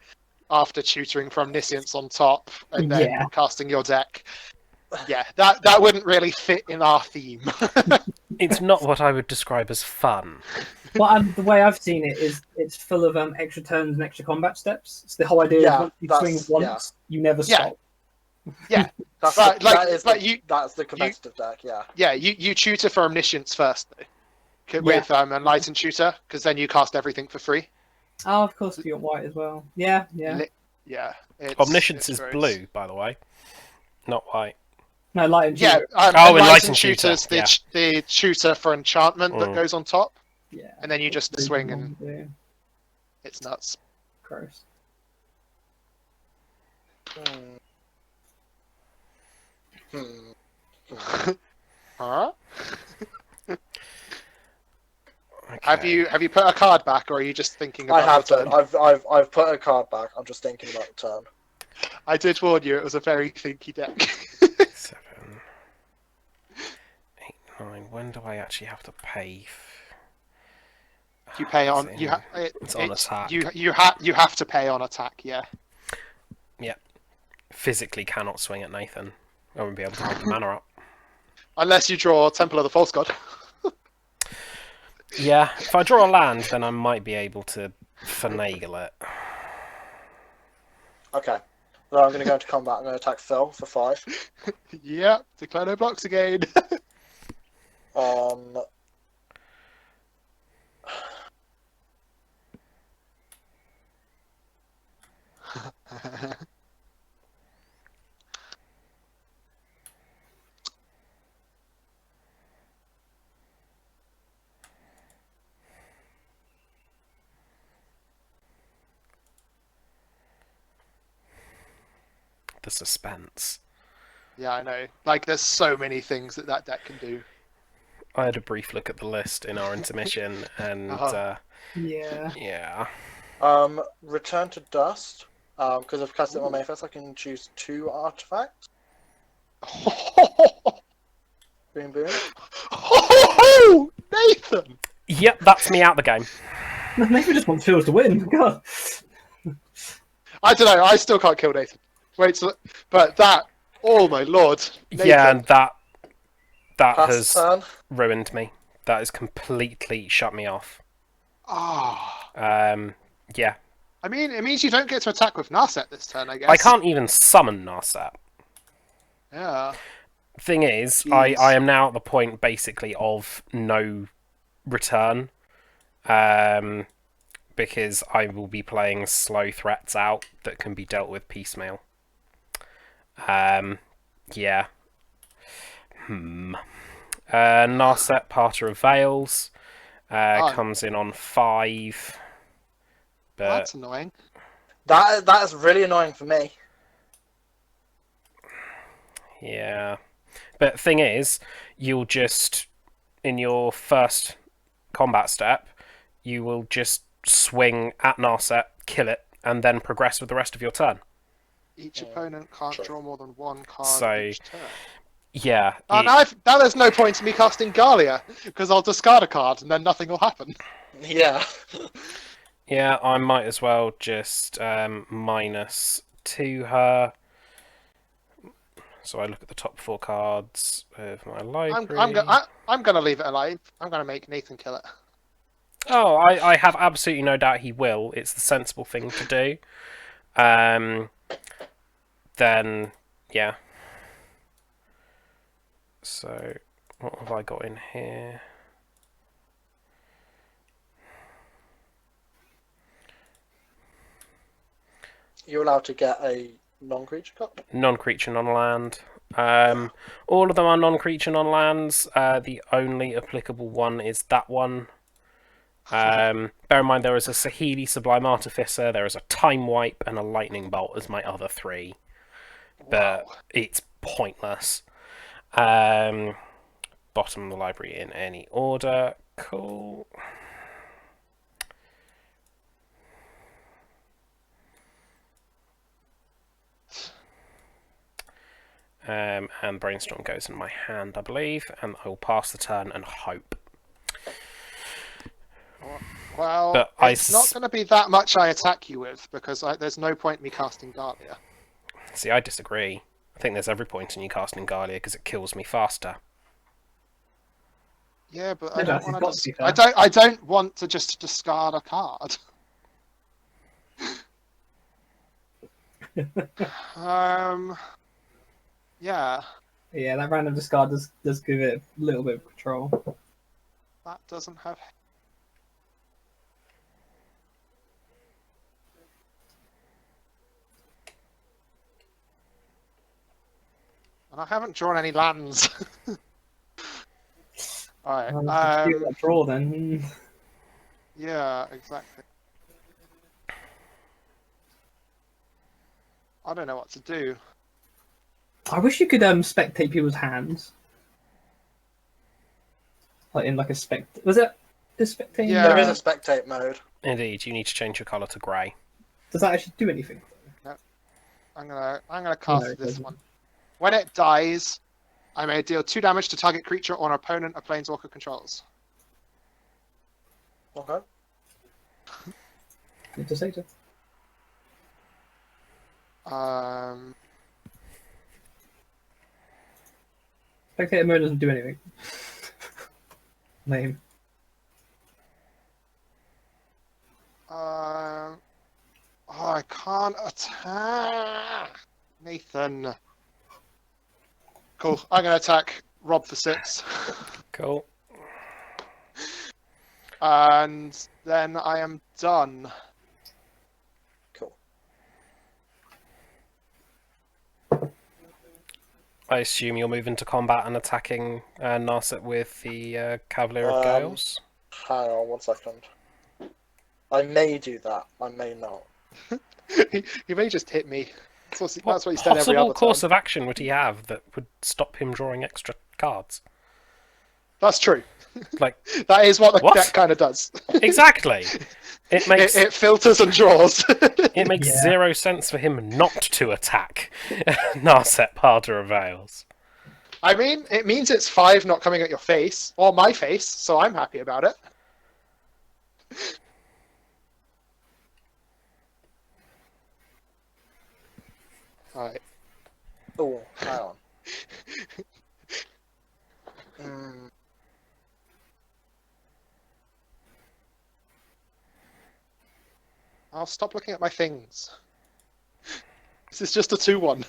after tutoring from Niscience on top and then casting your deck. Yeah, that wouldn't really fit in our theme. It's not what I would describe as fun. Well, the way I've seen it is it's full of extra turns and extra combat steps. It's the whole idea is once you swing once, you never stop. Yeah, that's the competitive deck. Yeah. Yeah, you tutor for Omniscience first though, with Enlightened Tutor, because then you cast everything for free. Oh, of course, you got white as well. Yeah. Omniscience is blue, by the way, not white. No, Enlightened Tutor. Yeah, Enlightened Tutor's the tutor for enchantment that goes on top. Yeah. And then you just swing and it's nuts. Gross. Huh? Okay. Have you put a card back, or are you just thinking about I have the done. turn? I've put a card back. I'm just thinking about the turn. I did warn you, it was a very thinky deck. 7, 8, 9. When do I actually have to pay? You pay on. It's on attack. You have to pay on attack. Yeah. Physically cannot swing at Nathan. I won't be able to hold the mana up. Unless you draw Temple of the False God. Yeah, if I draw a land, then I might be able to finagle it. Okay. So I'm going to go into combat. I'm going to attack Phil for 5. Yep. Declare no blocks again. The suspense. Yeah, I know. Like, there's so many things that deck can do. I had a brief look at the list in our intermission, and Yeah. Return to Dust. Because I've cast it on my main phase, I can choose 2 artifacts. Boom, boom. Nathan! Yep, that's me out the game. Nathan just wants Phil to win. God. I don't know. I still can't kill Nathan. Wait, but that. Oh my lord. Nathan. Yeah, and that Pass has turn. ruined me. That has completely shut me off. Yeah. I mean, it means you don't get to attack with Narset this turn, I guess. I can't even summon Narset. Yeah. Thing is, Jeez. I am now at the point basically of no return. Because I will be playing slow threats out that can be dealt with piecemeal. Yeah. Narset, Parter of Veils, comes in on 5. But That's annoying. That is really annoying for me. yeah. But thing is, you'll just, in your first combat step, you will just swing at Narset, kill it, and then progress with the rest of your turn. Each opponent can't draw more than 1 card So, each turn. Yeah. Now there's no point in me casting Galia, because I'll discard a card and then nothing will happen. Yeah. Yeah, I might as well just minus 2 her. So I look at the top 4 cards of my library. I'm going to leave it alive. I'm going to make Nathan kill it. Oh, I have absolutely no doubt he will. It's the sensible thing to do. Then, yeah. So, what have I got in here? You're allowed to get a non-creature card? Non-creature, non-land. All of them are non-creature, non-lands. The only applicable one is that one. Bear in mind there is a Sahili Sublime Artificer, there is a Time Wipe, and a Lightning Bolt as my other 3. But it's pointless. Bottom of the library in any order. Cool. And Brainstorm goes in my hand, I believe, and I will pass the turn and hope. Well, but it's not going to be that much I attack you with, because there's no point in me casting Galia. See, I disagree. I think there's every point in you casting Galia because it kills me faster. Yeah, but No, I don't that's want got to be to. fair. I don't want to just discard a card. Yeah. Yeah, that random discard does give it a little bit of control. That doesn't have. And I haven't drawn any lands. Alright. That draw then. Yeah, exactly. I don't know what to do. I wish you could spectate people's hands. Like in like a was it a spectating? Yeah. There is a spectate mode. Indeed, you need to change your colour to grey. Does that actually do anything? I'm gonna cast No, it this doesn't. one. When it dies, I may deal 2 damage to target creature or an opponent a planeswalker controls. Okay. Interceptor. Spectator mode doesn't do anything. Lame. Oh, I can't attack. Nathan. Cool. I'm going to attack Rob for 6. Cool. And then I am done. Cool. I assume you'll move into combat and attacking Narset with the Cavalier of Gales. Hang on 1 second. I may do that. I may not. He may just hit me. That's What what he's done every possible other course time. of action would he have that would stop him drawing extra cards? That's true. Like, That is what the What? deck kind of does. exactly. It makes It filters and draws. it makes Yeah. 0 sense for him not to attack Narset Parter of Vales. I mean, it means it's 5 not coming at your face, or my face, so I'm happy about it. Alright. Oh, hang on. I'll stop looking at my things. This is just a 2-1.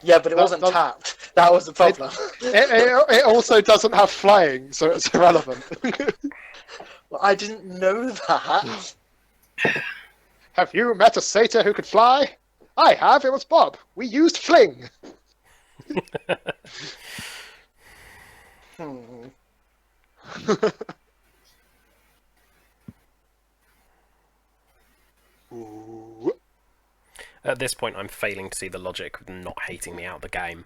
Yeah, but it That- wasn't that- tapped. That was the problem. It also doesn't have flying, so it's irrelevant. Well, I didn't know that. Have you met a satyr who could fly? I have, it was Bob. We used fling. Hmm. Ooh. At this point, I'm failing to see the logic of not hating me out of the game.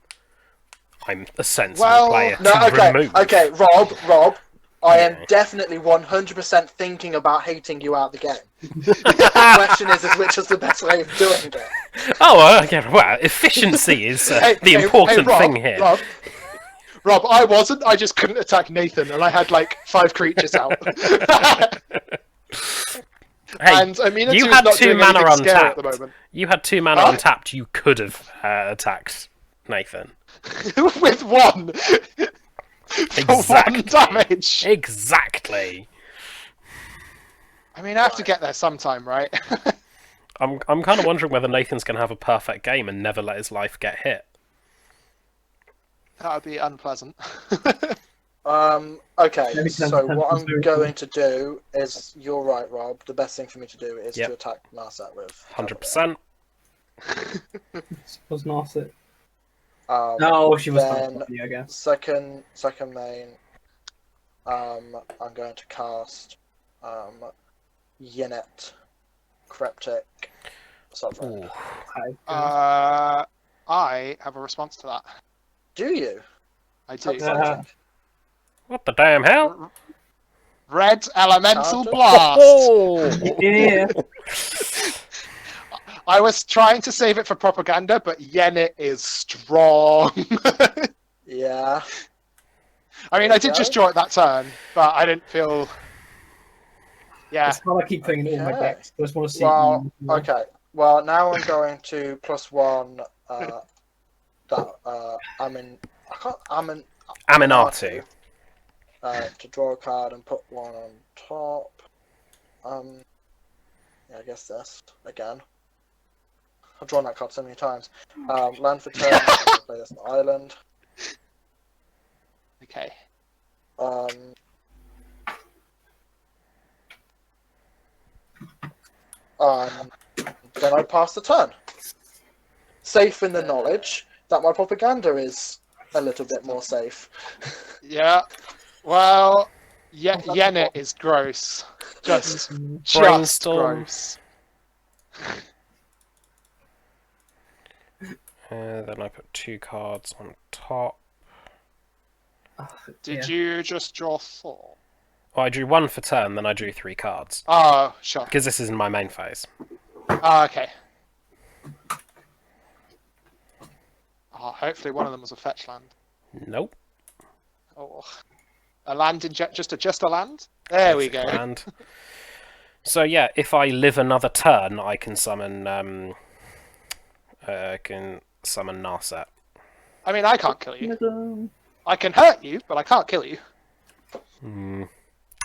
I'm a sensible Well, player No, to okay, remove. okay, Rob, I am Yeah. definitely 100% thinking about hating you out of the game. The question is which is the best way of doing it? Oh, yeah, well, efficiency is the important Rob, thing here. Rob, I wasn't. I just couldn't attack Nathan, and I had like 5 creatures out. Hey, and Amina you is had not 2 doing mana anything scary at untapped. the moment. You had 2 mana Huh? untapped. You could have attacked Nathan. With 1. For 1 Exactly. damage. Exactly. I mean, I have to get there sometime, right? I'm kind of wondering whether Nathan's going to have a perfect game and never let his life get hit. That would be unpleasant. Okay, Maybe so 10% what I'm conspiracy. going to do is, you're right, Rob, the best thing for me to do is Yep. to attack Narset with 100%. Was Narset. Um, No, she was then happy, I guess. second main, I'm going to cast Yenet Cryptic Sovereign. Ooh. Okay. I have a response to that. Do you? I do. Yeah. What the damn hell? Red Elemental Counter? Blast! Oh! Yeah. I was trying to save it for propaganda, but Yenit is strong. Yeah. I mean, There I you did go. just draw it that turn, but I didn't feel... Yeah. It's hard I keep putting in all my Okay. decks. I just want to see. Well, okay. Well, now I'm going to +1 Aminatu. To draw a card and put 1 on top. Yeah, I guess this again. I've drawn that card so many times. Land for turn. I'm gonna play this on island. Okay. Then I pass the turn. Safe in the knowledge that my propaganda is a little bit more safe. Yeah. Well, Yenit is gross. Just Brainstorm. gross. Then I put 2 cards on top. Did you just draw 4? Oh, I drew 1 for turn, then I drew 3 cards. Oh, sure. Because this is in my main phase. Oh, okay. Oh, hopefully one of them was a fetch land. Nope. Oh. A land in just a land. There we Basic go. land. So yeah, if I live another turn, I can summon Narset. I mean, I can't kill you. Rhythm. I can hurt you, but I can't kill you. Hmm.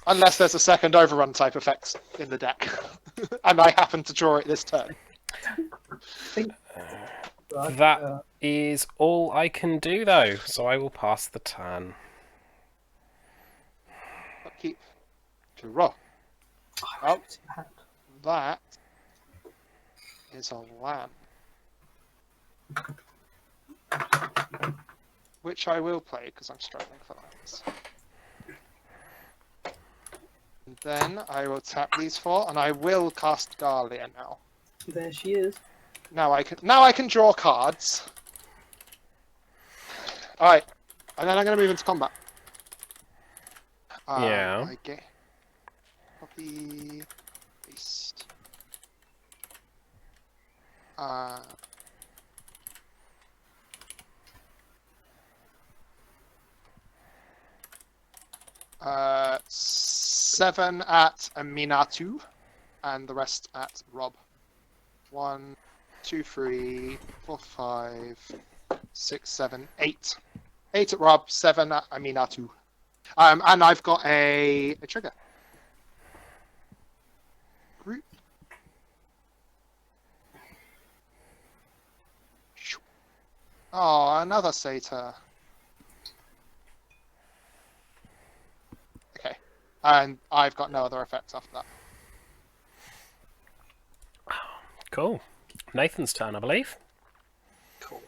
Unless there's a second overrun type effect in the deck. And I happen to draw it this turn. That is all I can do, though, so I will pass the turn. Keep to raw. Oh, that is a land. Which I will play because I'm struggling for lands. And then I will tap these 4, and I will cast Garlia now. There she is. Now I can draw cards. All right, and then I'm going to move into combat. Yeah. Okay. Copy. Paste. Uh. 7 at Aminatu, and the rest at Rob. 1, 2, 3, 4, 5, 6, 7, 8. 8 at Rob, 7 at Aminatu. And I've got a trigger. Group. Oh, another Satyr. Okay. And I've got no other effects after that. Cool. Nathan's turn, I believe. Cool.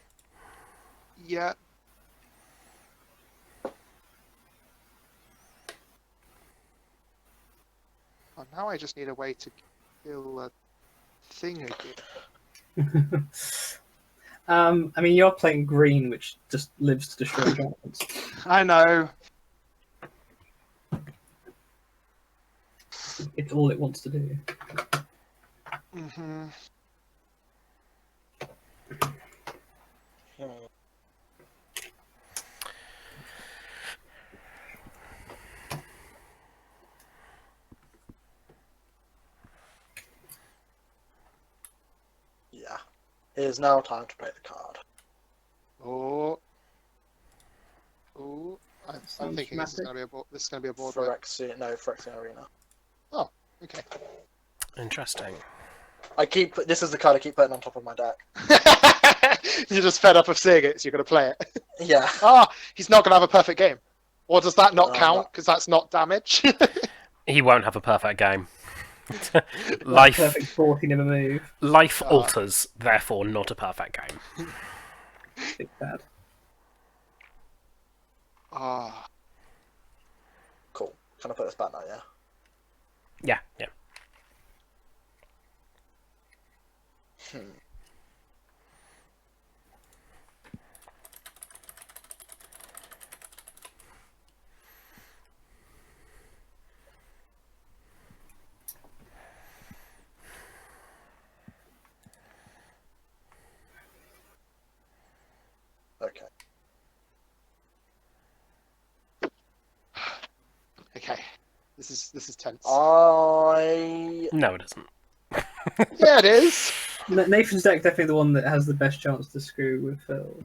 Yeah. Oh, now I just need a way to kill a thing again. I mean, you're playing green, which just lives to destroy dragons. I know. It's all it wants to do. Mm-hmm. Yeah. It is now time to play the card. Oh. Oh. I'm Sounds thinking this is going dramatic. to be a board. This is going to be a board. wipe. Phyrexian Arena. Oh. Okay. Interesting. This is the card I keep putting on top of my deck. You're just fed up of seeing it, so you're going to play it. Yeah. Ah, he's not going to have a perfect game. Or does that not No, count? Because that's not damage. He won't have a perfect game. Like Life perfect 40 never move. alters, therefore not a perfect game. Big bad. Ah. Cool. Can I put this back now, yeah? Yeah, yeah. Okay. Okay. This is tense. No, No, it isn't. Yeah, it is. Nathan's deck definitely the one that has the best chance to screw with Phil's.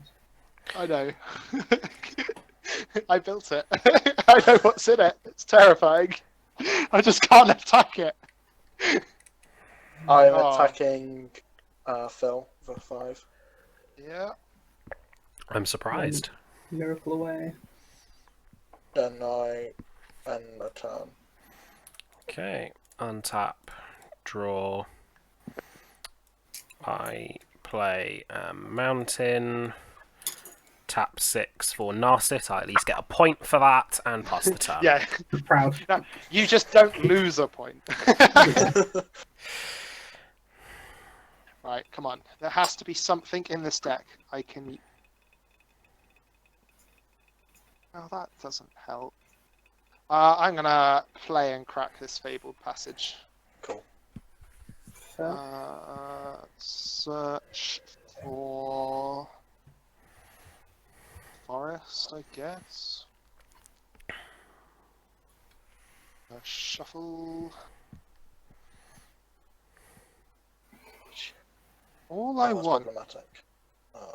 I know. I built it. I know what's in it. It's terrifying. I just can't attack it. I'm Oh. attacking Phil for 5. Yeah. I'm surprised. Miracle away. Then I end the turn. Okay, untap, draw. I play Mountain. Tap 6 for Narset. I at least get a point for that and pass the turn. Yeah. Proud. No, you just don't lose a point. Right, come on. There has to be something in this deck I can... Oh, that doesn't help. I'm going to play and crack this Fabled Passage. Cool. Search for... Forest, I guess. Shuffle. All I That's want problematic.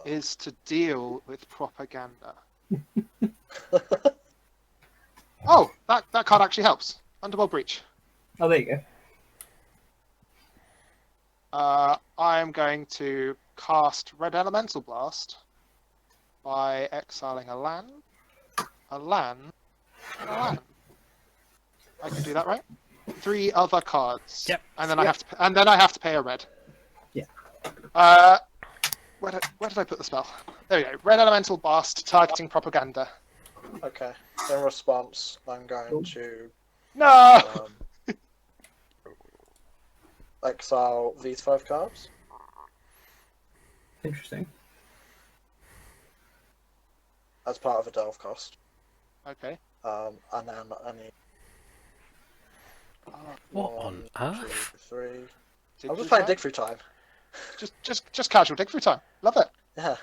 is to deal with propaganda. Oh, that card actually helps. Underworld Breach. Oh, there you go. I am going to cast Red Elemental Blast by exiling a land, a land, and a land. I can do that, right? 3 other cards. Yep. And then I have to pay a red. Yeah. Where did I put the spell? There we go. Red Elemental Blast targeting propaganda. Okay. In response, I'm going to No. exile these 5 cards. Interesting. As part of a delve cost. Okay. And then I need What 1, on 2, earth? 3. Dig I'm just through playing time? dig through time. Just casual dig through time. Love it. Yeah.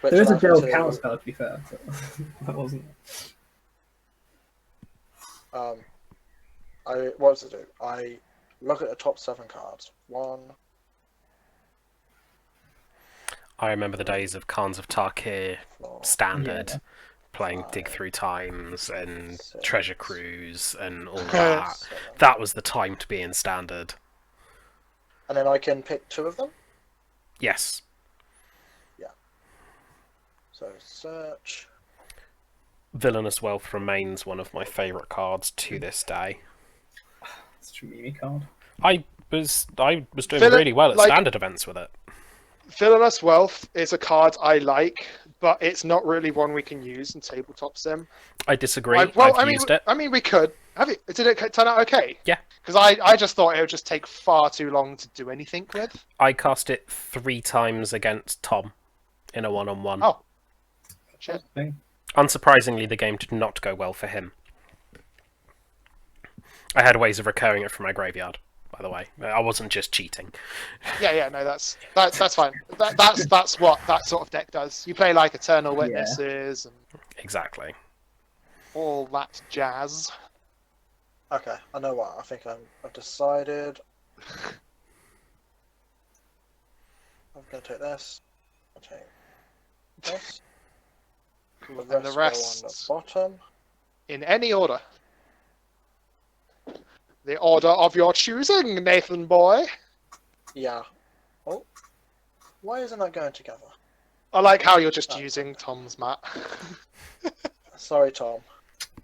Which There is a allows me Delve to, counter spell, to be fair. So that wasn't. what does it do? I look at the top 7 cards. 1. I remember the days of Khans of Tarkir standard, Yeah. playing 5, Dig Through Times and 6, Treasure Cruise and all of that. 7. That was the time to be in standard. And then I can pick 2 of them. Yes. So search. Villainous Wealth remains one of my favourite cards to this day. Such a meme card. I was doing really well at standard events with it. Villainous Wealth is a card I like, but it's not really one we can use in tabletop sim. I disagree. I've used it. I mean, we could. Did it turn out okay? Yeah. Because I just thought it would just take far too long to do anything with. I cast it 3 times against Tom in a 1-on-1. Oh. Shit. Unsurprisingly, the game did not go well for him. I had ways of recurring it from my graveyard, by the way. I wasn't just cheating. Yeah, no, that's fine. That's what that sort of deck does. You play like Eternal Witnesses and Exactly. all that jazz. Okay, I know what. I think I've decided. I'm going to take this. I'll take this. Cool. The And the rest rest go on the bottom. in any order. The order of your choosing, Nathan boy. Yeah. Oh. Why isn't that going together? I like how you're just using Tom's mat. Sorry, Tom.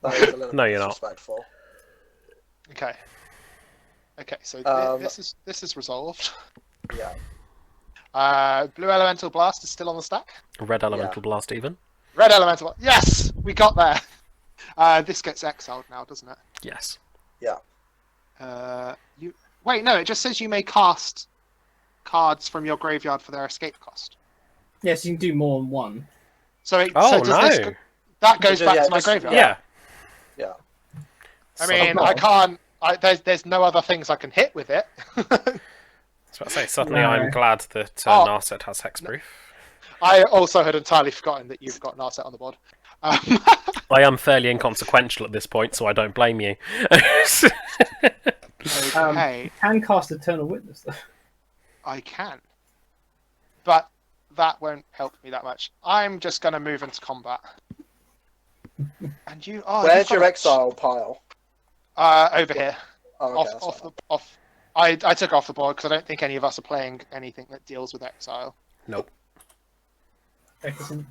That is a little No, bit you're not. disrespectful. Okay. Okay, so this is resolved. Yeah. Blue Elemental Blast is still on the stack. Red Elemental Blast even? Red Elemental. Yes, we got there. This gets exiled now, doesn't it? Yes. Yeah. You wait. No, it just says you may cast cards from your graveyard for their escape cost. Yes, you can do more than one. So, Oh, does no. this that goes back to my graveyard. Yeah. Yeah. I mean, I can't. There's no other things I can hit with it. So I say, suddenly No. I'm glad that Narset has hexproof. I also had entirely forgotten that you've got Narset on the board. I am fairly inconsequential at this point, so I don't blame you. Okay, Can cast Eternal Witness though. I can, but that won't help me that much. I'm just going to move into combat. And you are. Where's your exile pile? Over here. Oh, okay, I took it off the board because I don't think any of us are playing anything that deals with exile. Nope.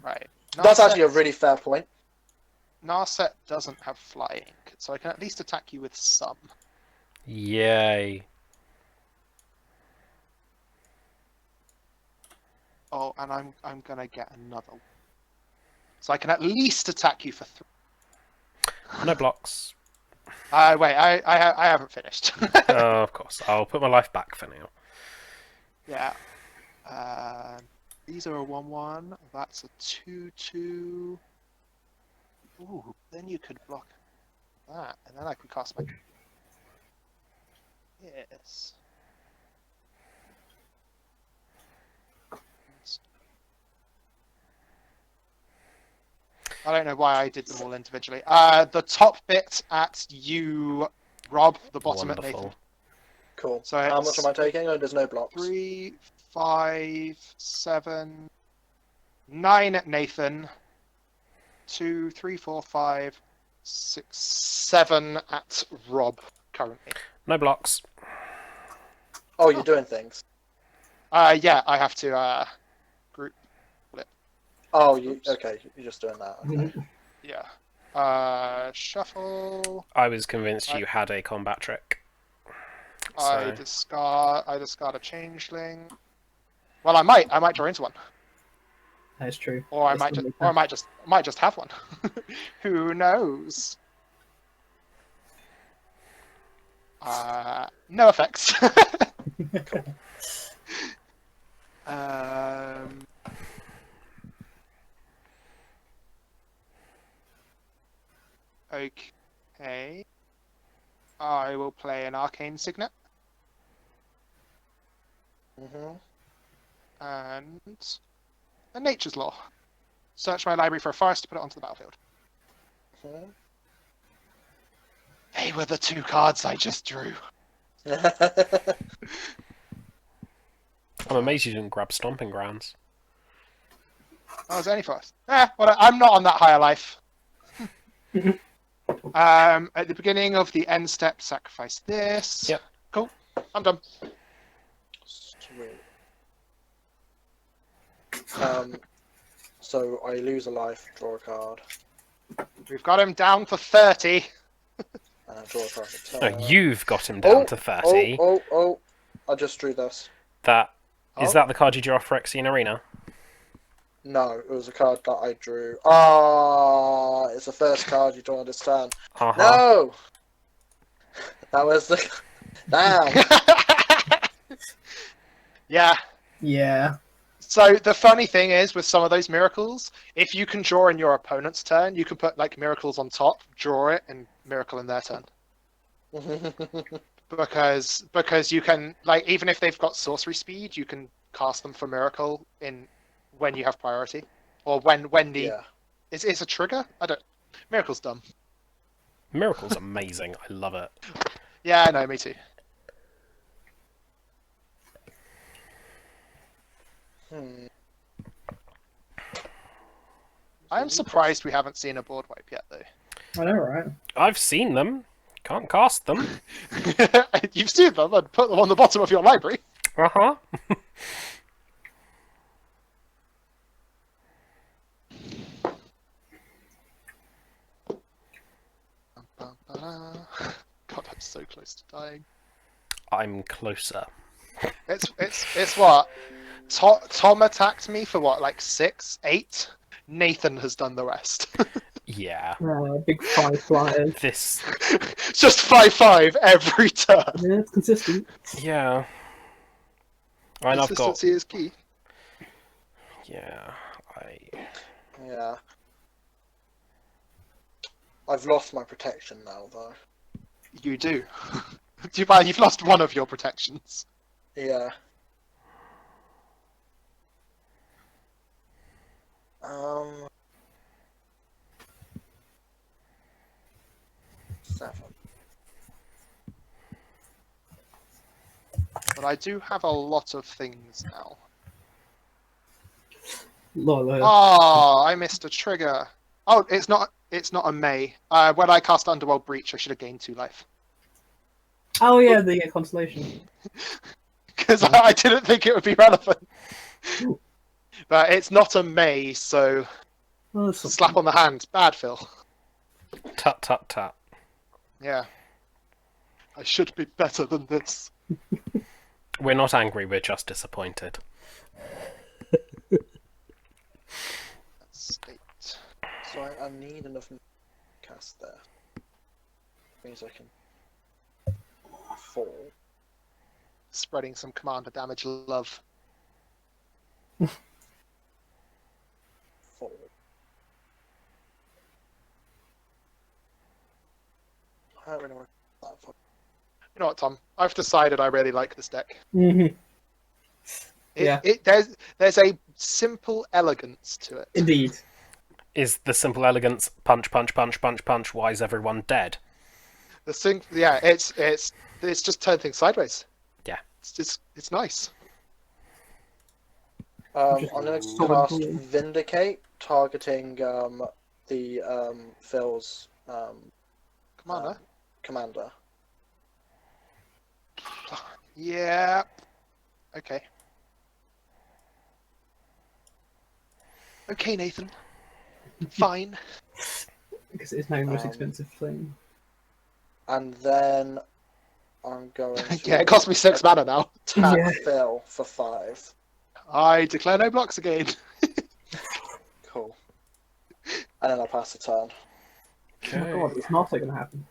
Right. That's actually a really fair point. Narset doesn't have flying, so I can at least attack you with some. Yay. Oh, and I'm gonna get another one. So I can at least attack you for 3. No blocks. Wait, I haven't finished. Oh, of course. I'll put my life back for now. Yeah. These are a 1/1. That's a 2/2. Ooh, then you could block that, and then I could cast my. Yes. I don't know why I did them all individually. The top bit at you, Rob. The bottom at Nathan. Wonderful. Cool. So How it's much am I taking? Oh, there's no blocks. 3, 5, 7, 9 at Nathan. 2, 3, 4, 5, 6, 7 at Rob currently. No blocks. Oh, you're doing things. Yeah, I have to group flip. Oh, Oops. okay? You're just doing that. Okay. Yeah. Shuffle. I was convinced you had a combat trick. I So discard a changeling. Well, I might draw into one, That's true. or I might just have one. Who knows? No effects. Cool. Okay. I will play an arcane signet and a nature's law. Search my library for a forest to put it onto the battlefield. They were the 2 cards I just drew. I'm amazed you didn't grab Stomping Grounds. Oh, was any forest? Well, I'm not on that higher life. At the beginning of the end step, sacrifice this. Yep. Cool. I'm done. Sweet. So I lose a life, draw a card, We've got him down to 30. and I draw a card. For No, turn. you've got him down to 30. Oh! I just drew this. Is that the card you drew off Phyrexian Arena? No, it was a card that I drew. It's the first card you don't understand. Uh-huh. No! That was the... Damn! Yeah. Yeah. So the funny thing is, with some of those miracles, if you can draw in your opponent's turn, you can put like miracles on top, draw it, and miracle in their turn. Because you can, like, even if they've got sorcery speed, you can cast them for miracle in when you have priority, or when the Yeah. it's a trigger. I don't. Miracle's dumb. Miracle's amazing. I love it. Yeah, I know. Me too. I am surprised we haven't seen a board wipe yet, though. I know, right? I've seen them. Can't cast them. You've seen them and put them on the bottom of your library. Uh-huh. God, I'm so close to dying. I'm closer. It's what? Tom attacked me for what, like 6, 8? Nathan has done the rest. Yeah. Big 5 flyers. This... Just 5/5 every turn. Yeah, it's consistent. Yeah. And I've got... Consistency is key. Yeah. Yeah. I've lost my protection now, though. You do. You've lost one of your protections. Yeah. 7. But I do have a lot of things now. Lol. Oh, I missed a trigger. Oh, it's not a May. When I cast Underworld Breach, I should have gained 2 life. Oh yeah, the constellation. Because I didn't think it would be relevant. But it's not a May, so Oh, that's something. slap on the hand. Bad, Phil. Tut, tut, tut. Yeah. I should be better than this. We're not angry, we're just disappointed. That's 8. So I need enough cast there. Means I can fall. Spreading some commander damage love. Fall. I don't really want to that far. You know what, Tom? I've decided I really like this deck. Mhm. Yeah. There's a simple elegance to it. Indeed. is the simple elegance punch, punch, punch, punch, punch. Why is everyone dead? It's just turn things sideways. Yeah. It's nice. I'm Just going to solid cast ball. Vindicate, targeting the Phil's Commander. commander. Yeah. Okay. Okay, Nathan. Fine. Because it's my most Um, expensive thing. And then I'm going to Yeah, it cost me 6 mana now. attack Yeah. Phil for 5. I declare no blocks again. Cool. And then I'll pass the turn. Oh my god, it's not going to happen.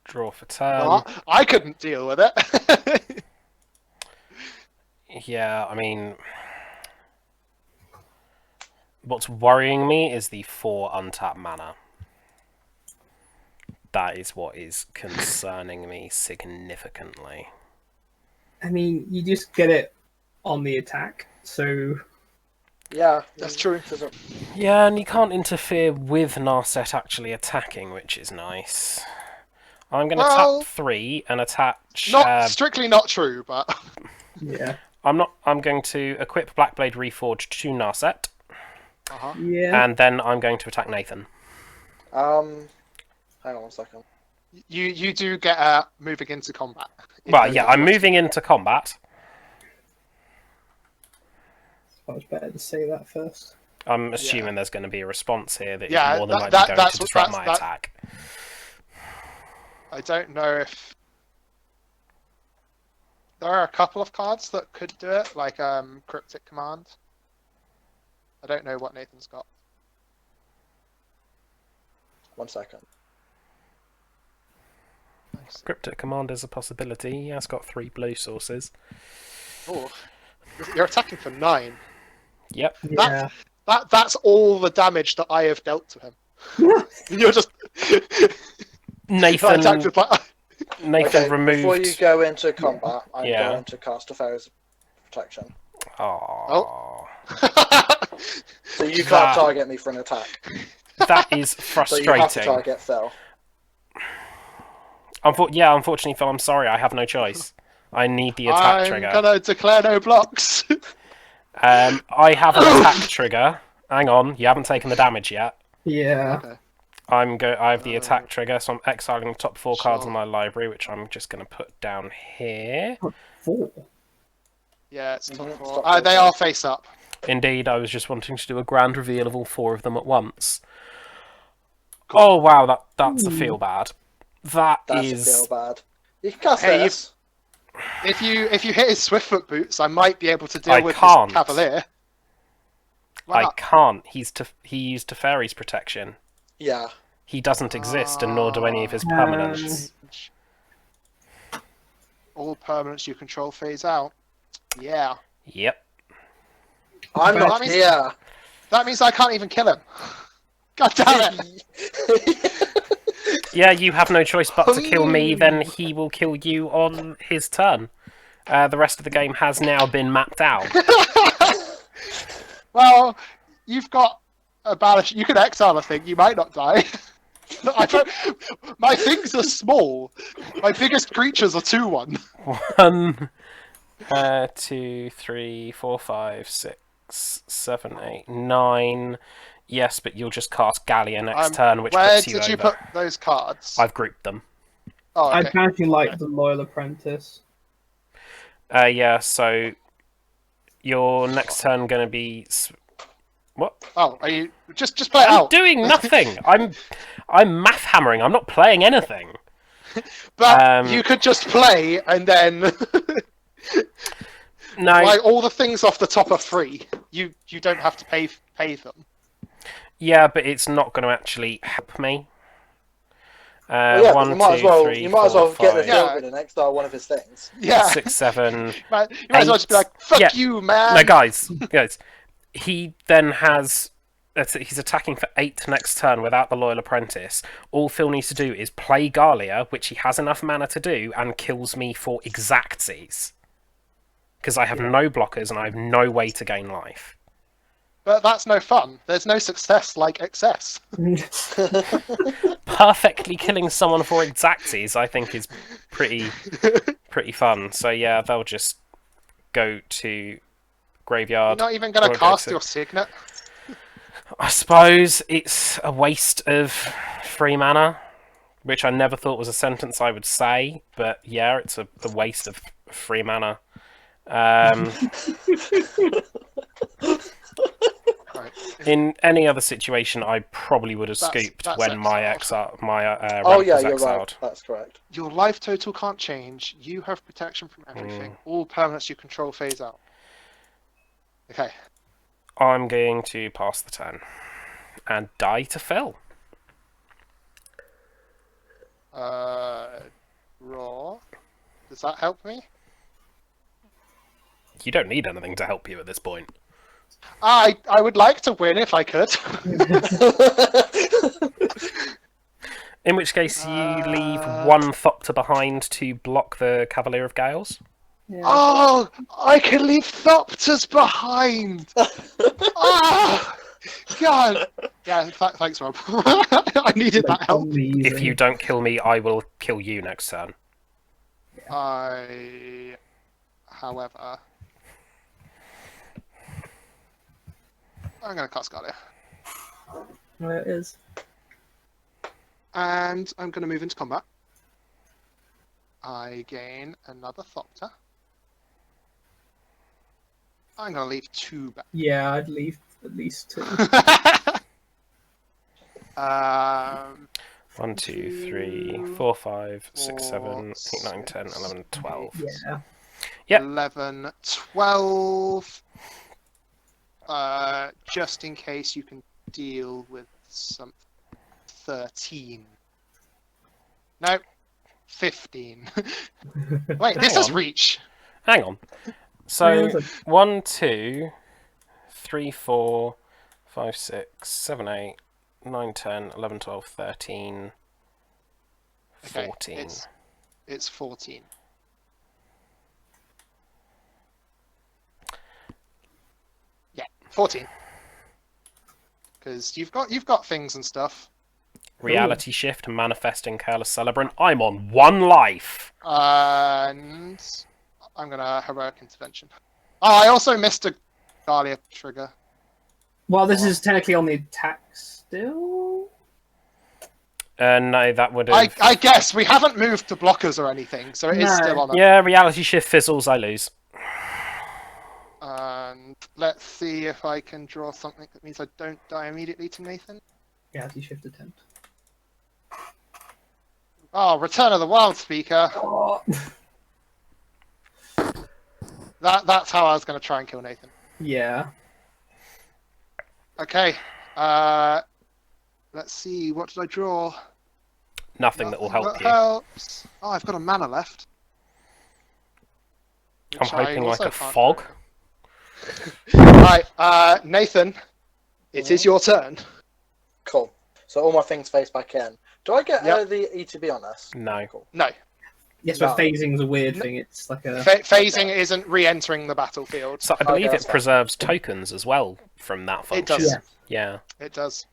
Draw for turn. Well, I couldn't deal with it. Yeah, I mean, what's worrying me is the 4 untapped mana. That is what is concerning me significantly. I mean, you just get it on the attack, so Yeah, That's true. Yeah, and you can't interfere with Narset actually attacking, which is nice. I'm going to tap 3 and attach... Not strictly not true, but yeah. I'm going to equip Blackblade Reforged to Narset, Yeah. and then I'm going to attack Nathan. Hang on 1 second. you do get moving into combat. Well, yeah, I'm moving into combat. It's much better to say that first. I'm assuming there's going to be a response here that is Yeah, more than likely that- going that's to what- disrupt that's- my that- attack. I don't know if there are a couple of cards that could do it, like Cryptic Command. I don't know what Nathan's got. 1 second. Cryptic Command is a possibility. He has got 3 blue sources. Oh, you're attacking for 9. Yep. Yeah. That's all the damage that I have dealt to him. You're just Nathan, attacked with Okay, removed... before you go into combat, I'm Yeah. going to cast a Pharaoh's Protection. Oh. So you That- can't target me for an attack. That is So you have to frustrating. target Phil. Unfortunately, Phil, I'm sorry. I have no choice. I need the attack I'm trigger. gonna declare no blocks. I have an attack trigger. Hang on, you haven't taken the damage yet. Yeah. Okay. I have the attack trigger, so I'm exiling the top 4 cards Sure. in my library, which I'm just going to put down here. 4. Yeah, it's top Mhm, 4. top four. They are face up. Indeed, I was just wanting to do a grand reveal of all 4 of them at once. Oh wow, that's a feel bad. That's a feel bad. You can cast Hey, this. If you hit his Swiftfoot boots, I might be able to deal I with can't. his Cavalier. Why I not? can't. He used Teferi's protection. Yeah. He doesn't exist, and nor do any of his permanents. All permanents you control phase out. Yeah. Yep. I'm Well, not that means- here. That means I can't even kill him. God damn it! Yeah, you have no choice but to kill me, then he will kill you on his turn. The rest of the game has now been mapped out. Well, you've got a banish. You can exile a thing. You might not die. I don't. My things are small. My biggest creatures are 2/1. 1, 2, 3, 4, 5, 6, 7, 8, 9. Yes, but you'll just cast Gallia next turn, which Where puts you did you over. put those cards? I've grouped them. Oh, I okay. actually like the Loyal Apprentice. Yeah, so your next turn going to be... What? Oh, are you just play it I'm out? doing nothing. I'm math hammering. I'm not playing anything. But you could just play and then No. like all the things off the top are free. You don't have to pay them. Yeah, but it's not going to actually help me. Well, yeah, 1, you might 2, as well. 3, You might as well 4, get the 5, Yeah. Phil and exile one of his things. Yeah. 6, 7. You might as well just be like, fuck you, man. No, guys. He then has... He's attacking for 8 next turn without the Loyal Apprentice. All Phil needs to do is play Gallia, which he has enough mana to do, and kills me for exactsies. Because I have no blockers and I have no way to gain life. But that's no fun. There's no success like excess. Perfectly killing someone for exactsies, I think, is pretty fun. So yeah, they'll just go to graveyard. You're not even going to cast your signet? I suppose it's a waste of free mana, which I never thought was a sentence I would say, but yeah, it's the waste of free mana. Right. In any other situation, I probably would have scooped that's when my exiled. ramp Oh yeah, was you're exiled. right. That's correct. Your life total can't change. You have protection from everything. All permanents you control phase out. Okay. I'm going to pass the turn and die to Phil. Raw. Does that help me? You don't need anything to help you at this point. I would like to win if I could. In which case, you leave one Thopter behind to block the Cavalier of Gales. Yeah. Oh, I can leave Thopters behind. Ah, God. Yeah, thanks, Rob. I needed that help. Amazing. If you don't kill me, I will kill you next turn. However, I'm going to cast Guardia. There it is. And I'm going to move into combat. I gain another Thopter. I'm going to leave 2 back. Yeah, I'd leave at least 2. 1, 2, 3, 4, 5, 6, 7, 8, 9, 10, 11, 12. Yeah. Yep. 11, 12. Just in case you can deal with some 13. No, 15. Wait, this is reach. Hang on. So, 1, 2, 3, 4, 5, 6, 7, 8, 9, 10, 11, 12, 13, 14. Okay, it's 14. Yeah, 14. Because you've got things and stuff. Reality shift, manifesting careless celebrant. I'm on 1 life. And I'm gonna heroic intervention. Oh, I also missed a Dahlia trigger. Well, this is technically on the attack still. No, that would have... I guess we haven't moved to blockers or anything, so it is still on. Yeah, reality shift fizzles, I lose. And let's see if I can draw something that means I don't die immediately to Nathan. Reality shift attempt. Oh, Return of the Wild Speaker. Oh. That's how I was going to try and kill Nathan. Yeah. Okay. Let's see. What did I draw? Nothing that will help you. Helps. Oh, I've got a mana left. I'm hoping like a fog. Right, Nathan, it is your turn. Cool. So all my things face back in. Do I get the ETB on this? No. Cool. No. Yes, but phasing's a weird thing. It's like a phasing isn't re-entering the battlefield. So I believe it preserves tokens as well from that function. It does. Yeah. It does.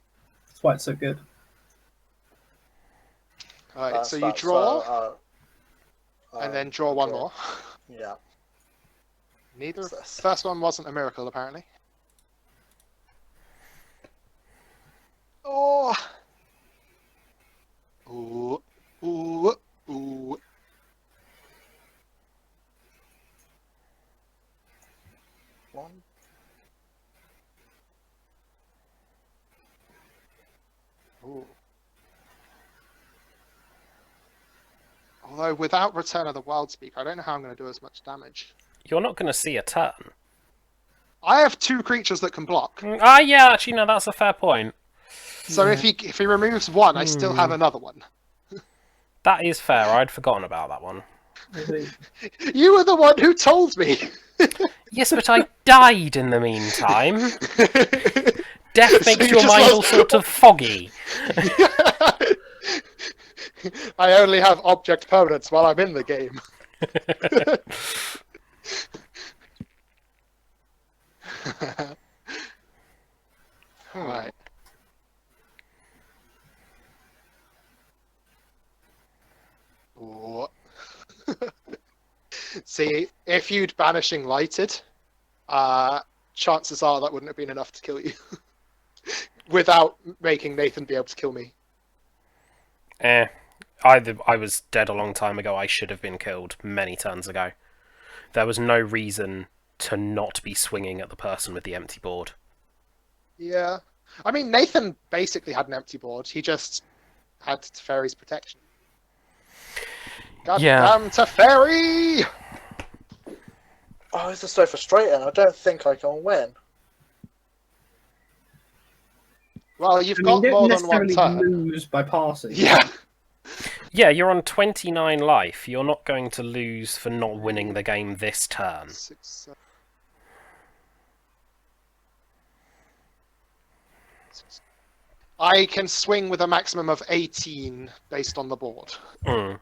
That's why it's so good. Alright, so you draw, and then draw one more. Yeah. Neither. First one wasn't a miracle, apparently. Oh. Ooh. Ooh. Ooh. One. Ooh. Although without Return of the Wild Speak, I don't know how I'm going to do as much damage. You're not going to see a turn. I have 2 creatures that can block. Yeah, actually, no, that's a fair point. So if he removes one, I still have another one. That is fair. I'd forgotten about that one. You were the one who told me. Yes, but I died in the meantime. Death makes you your just mind lost- all sort of foggy. I only have object permanence while I'm in the game. Right. What? See, if you'd Banishing Lighted, chances are that wouldn't have been enough to kill you. Without making Nathan be able to kill me. I was dead a long time ago. I should have been killed many turns ago. There was no reason to not be swinging at the person with the empty board. Yeah. I mean, Nathan basically had an empty board. He just had Teferi's protection. God damn Teferi! Oh, this is so frustrating. I don't think I can win. Well, you've I got mean, you more don't than one necessarily turn. lose by passing. Yeah. Yeah, you're on 29 life. You're not going to lose for not winning the game this turn. 6, 7. I can swing with a maximum of 18 based on the board. Mm.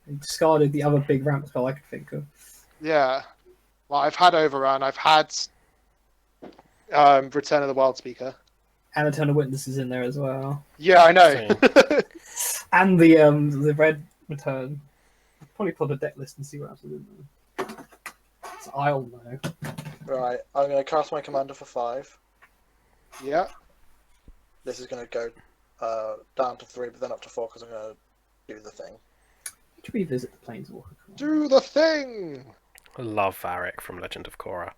And discarded the other big ramp spell I could think of. Yeah. Well, I've had Overrun. I've had Return of the Wild Speaker. And Eternal Witnesses in there as well. Yeah, I know. And the red return. I'll probably pull the deck list and see what else is in there. So I'll know. Right, I'm going to cast my commander for 5. Yeah. This is going to go down to 3, but then up to 4 because I'm going to do the thing. Let's revisit the Planeswalker. Do the thing! I love Varric from Legend of Korra.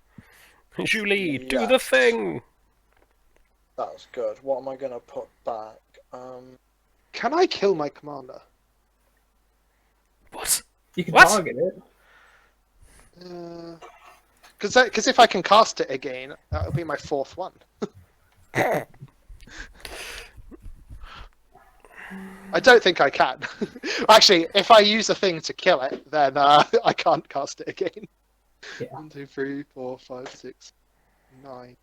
Julie, do Yeah. the thing! That was good. What am I going to put back? Can I kill my commander? What? You can What? target it. Because if I can cast it again, that'll be my 4th one. I don't think I can. Actually, if I use a thing to kill it, then I can't cast it again. Yeah. 1, 2, 3, 4, 5, 6, 9.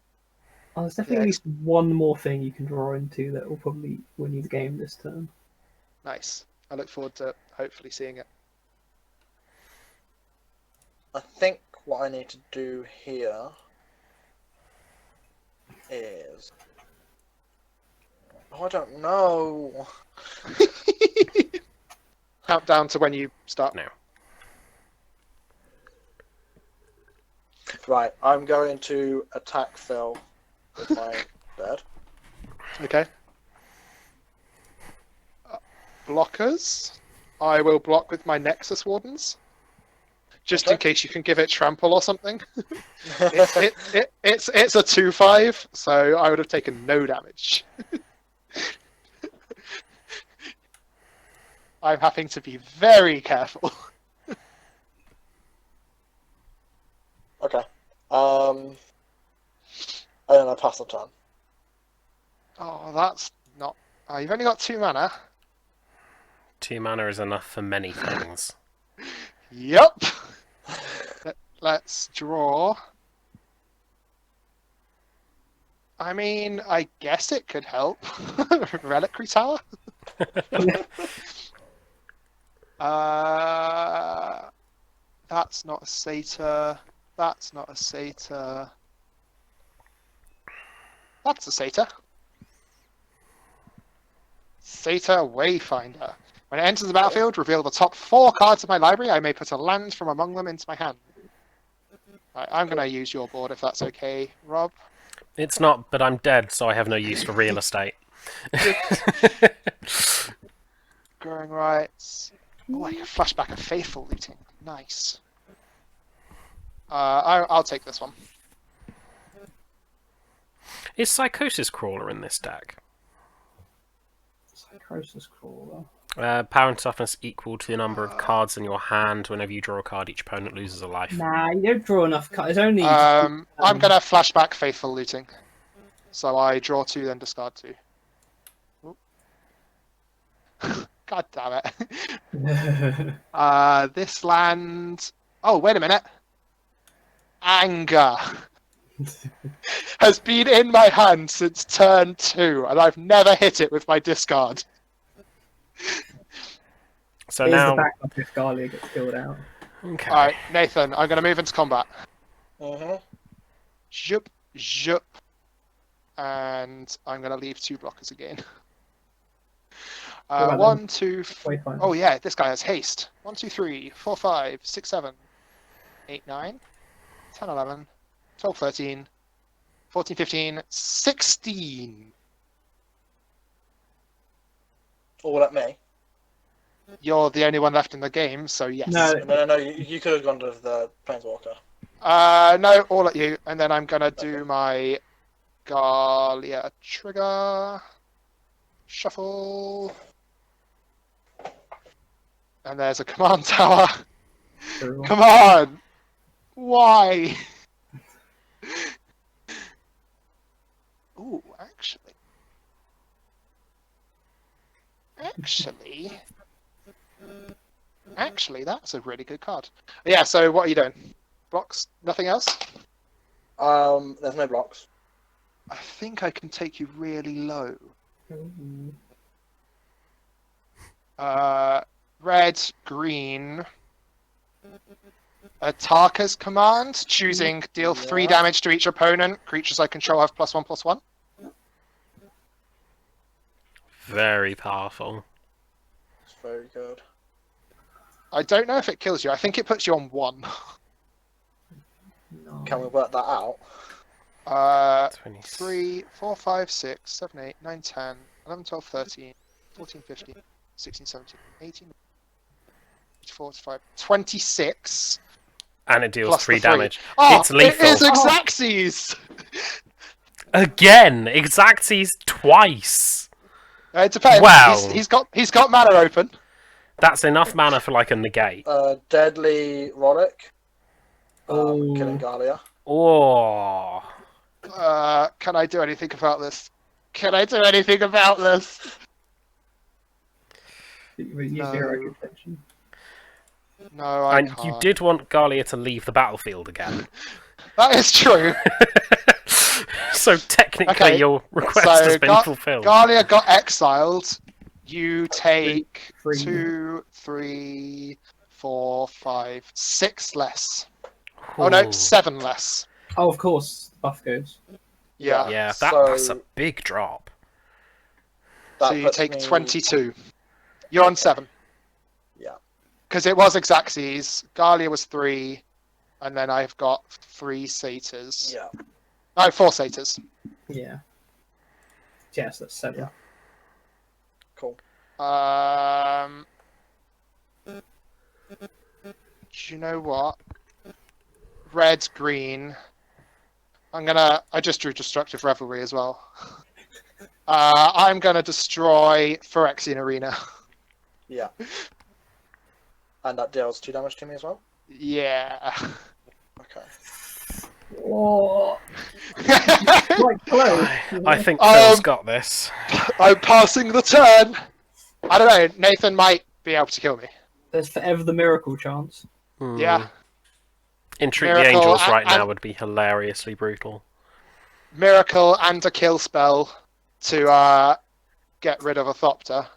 Oh, there's definitely at least one more thing you can draw into that will probably win you the game this turn. Nice. I look forward to hopefully seeing it. I think what I need to do here is... Oh, I don't know. Count down to when you start. Now. Right, I'm going to attack Phil with my bird. Okay. Blockers. I will block with my Nexus Wardens. Just in case you can give it trample or something. It's a 2/5, so I would have taken no damage. I'm having to be very careful. Okay. And then I pass the turn. Oh, that's not... Oh, you've only got 2 mana. 2 mana is enough for many things. Yep. Let's draw. I mean, I guess it could help. Reliquary Tower? That's not a satyr. That's not a satyr. That's a satyr. Satyr Wayfinder. When it enters the battlefield, reveal the top 4 cards of my library. I may put a land from among them into my hand. Right, I'm going to use your board if that's okay, Rob. It's not, but I'm dead, so I have no use for real estate. Growing Rights. Oh, I can flash back a Faithful Looting. Nice. I'll take this one. Is Psychosis Crawler in this deck? Psychosis Crawler. Power and toughness equal to the number of cards in your hand. Whenever you draw a card, each opponent loses a life. Nah, you don't draw enough cards. It's only. I'm going to flash back Faithful Looting. So I draw 2, then discard 2. God damn it. This land... Oh, wait a minute. Anger. Has been in my hand since turn 2, and I've never hit it with my discard. So Here's now... the backup if Garlia gets killed out. Okay. Alright, Nathan, I'm going to move into combat. Mm-hmm. Zhup, zhup. and I'm going to leave 2 blockers again. about 1, 2. Wayfinder. Oh yeah, this guy has haste. 1, 2, 3, 4, 5, 6, 7, 8, 9, 10, 11, 12, 13, 14, 15, 16. All at me. You're the only one left in the game, so yes. No. You could have gone to the Planeswalker. No, all at you. And then I'm going to do my Galia trigger. Shuffle. And there's a command tower. True. Come on! Why? Ooh, actually. Actually, that's a really good card. Yeah, so what are you doing? Blocks? Nothing else? There's no blocks. I think I can take you really low. Ooh. Red, green. Tarka's command, choosing deal 3 damage to each opponent. Creatures I control have +1/+1. Very powerful. It's very good. I don't know if it kills you. I think it puts you on 1. No. Can we work that out? 3, 4, 5, 6, 7, 8, 9, 10, 11, 12, 13, 14, 15, 16, 17, 18, 45, 26. And it deals Plus 3 the 3. damage. Oh, It's lethal. It is Xaxes! Again! Xaxes twice! It depends. Wow. He's got mana open. That's enough mana for like a negate. Deadly Roddick. Oh. Killing Galia. Oh. Can I do anything about this? Can I do anything about this? Use hero protection. No, I And can't. you did want Galia to leave the battlefield again. That is true. So technically Okay, your request has been fulfilled. Galia got exiled. You take 3. 2, 3, 4, 5, 6 less. Oh no, Ooh. 7 less. Oh, of course. Buff goes. Yeah. Yeah, So- that's a big drop. So That you puts take me- 22. You're on 7. Yeah. Because it was Xaxes. Galia was 3. And then I've got 3 satyrs. Yeah. No, 4 satyrs. Yeah. Yes, that's 7. Yeah. Cool. Do you know what? Red, green. I just drew Destructive Revelry as well. I'm gonna destroy Phyrexian Arena. Yeah. And that deals 2 damage to me as well? Yeah. Okay. Oh. Quite close. I think Phil's got this. I'm passing the turn. I don't know. Nathan might be able to kill me. There's forever the miracle chance. Hmm. Yeah. Entreat the Miracle Angels right and- now would be hilariously brutal. Miracle and a kill spell to get rid of a Thopter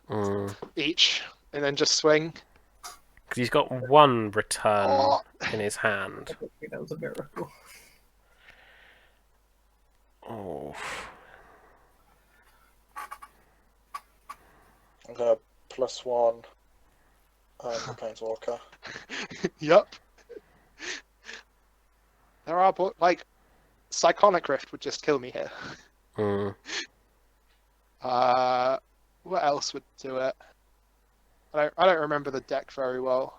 each, and then just swing. Because he's got 1 return Oh. in his I hand. don't think that was a miracle. Oh. I'm gonna +1 Planeswalker. Yep. There are Cyclonic Rift would just kill me here. Hmm. What else would do it? I don't remember the deck very well.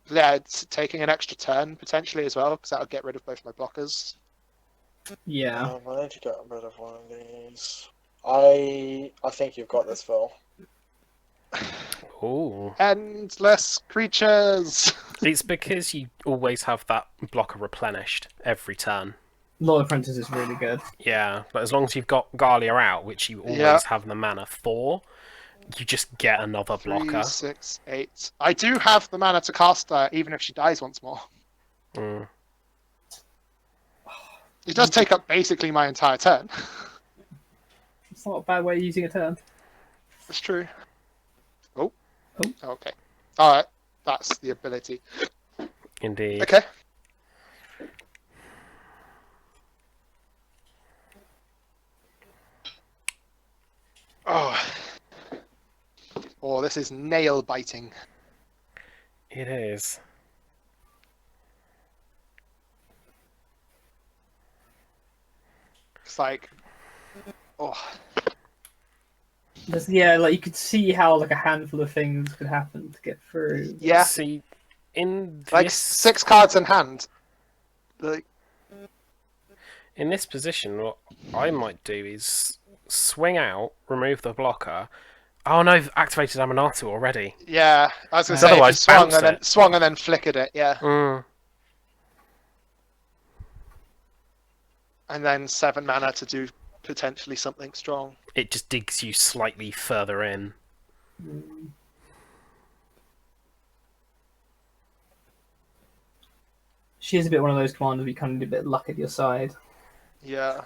Yeah, it's taking an extra turn potentially as well, because that'll get rid of both my blockers. Yeah. I need to get rid of one of these. I think you've got this, Phil. Ooh. Endless creatures! It's because you always have that blocker replenished every turn. Lord Apprentice is really good. Yeah, but as long as you've got Galia out, which you always Yeah. have the mana for, you just get another 3, blocker. 6, 8. I do have the mana to cast her, even if she dies once more. Mm. It does take up basically my entire turn. It's not a bad way of using a turn. That's true. Oh. Oh. Okay. Alright. That's the ability. Indeed. Okay. Oh. Oh, this is nail biting. It is. It's like, oh, Like you could see how like a handful of things could happen to get through. yeah, See, in like this 6 cards in hand. Like, in this position, what I might do is swing out, remove the blocker. Oh no, I've activated Amanatu already. yeah, I was gonna So say if you otherwise, bounce it. swung and then flickered it, yeah, Mm. and then 7 mana to do potentially something strong. It just digs you slightly further in. She is a bit one of those commanders where you kind of need a bit of luck at your side. Yeah.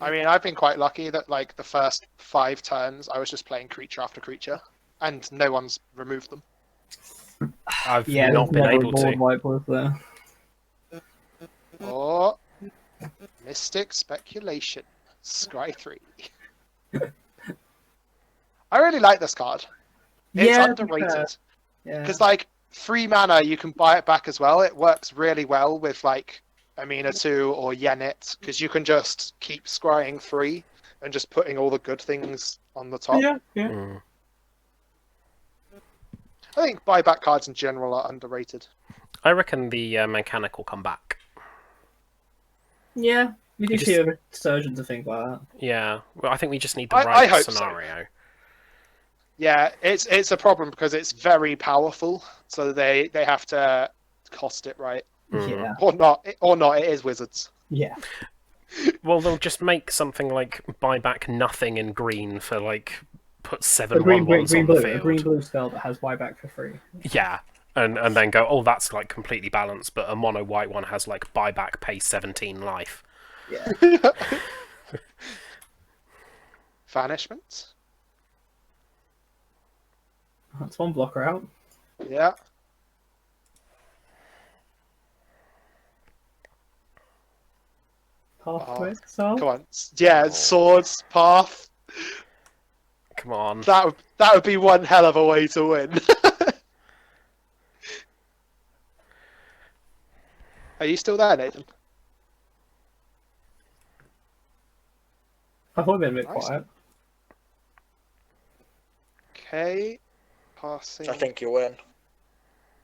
I mean, I've been quite lucky that like the first 5 turns I was just playing creature after creature, and no one's removed them. I've Yeah, not there's been never a able board to. wipe, was there? Oh, Mystic Speculation, Scry 3. I really like this card. It's Yeah, underrated. yeah. Because like 3 mana, you can buy it back as well. It works really well with like Aminatou or Yenit, because you can just keep scrying 3 and just putting all the good things on the top. Yeah. Mm. I think buyback cards in general are underrated. I reckon the mechanic will come back. Yeah, you do You see a resurgence of things like that. Yeah, well, I think we just need the I right hope so. scenario. Yeah, it's a problem because it's very powerful, so they have to cost it right. Yeah. Or not. It is Wizards. Yeah. Well, they'll just make something like buy back nothing in green for like put A 7 green 1/1s on the blue, field. a green blue spell that has buyback for free. Yeah, and then go, oh, that's like completely balanced, but a mono white one has like buyback, pay 17 life. Yeah. Vanishment. That's one blocker out. Yeah. Pathway exile. Come on. Yeah, swords, path. Come on. That would be one hell of a way to win. Are you still there, Nathan? I thought it'd been a bit Nice. quiet. Okay. Passing. I think you win.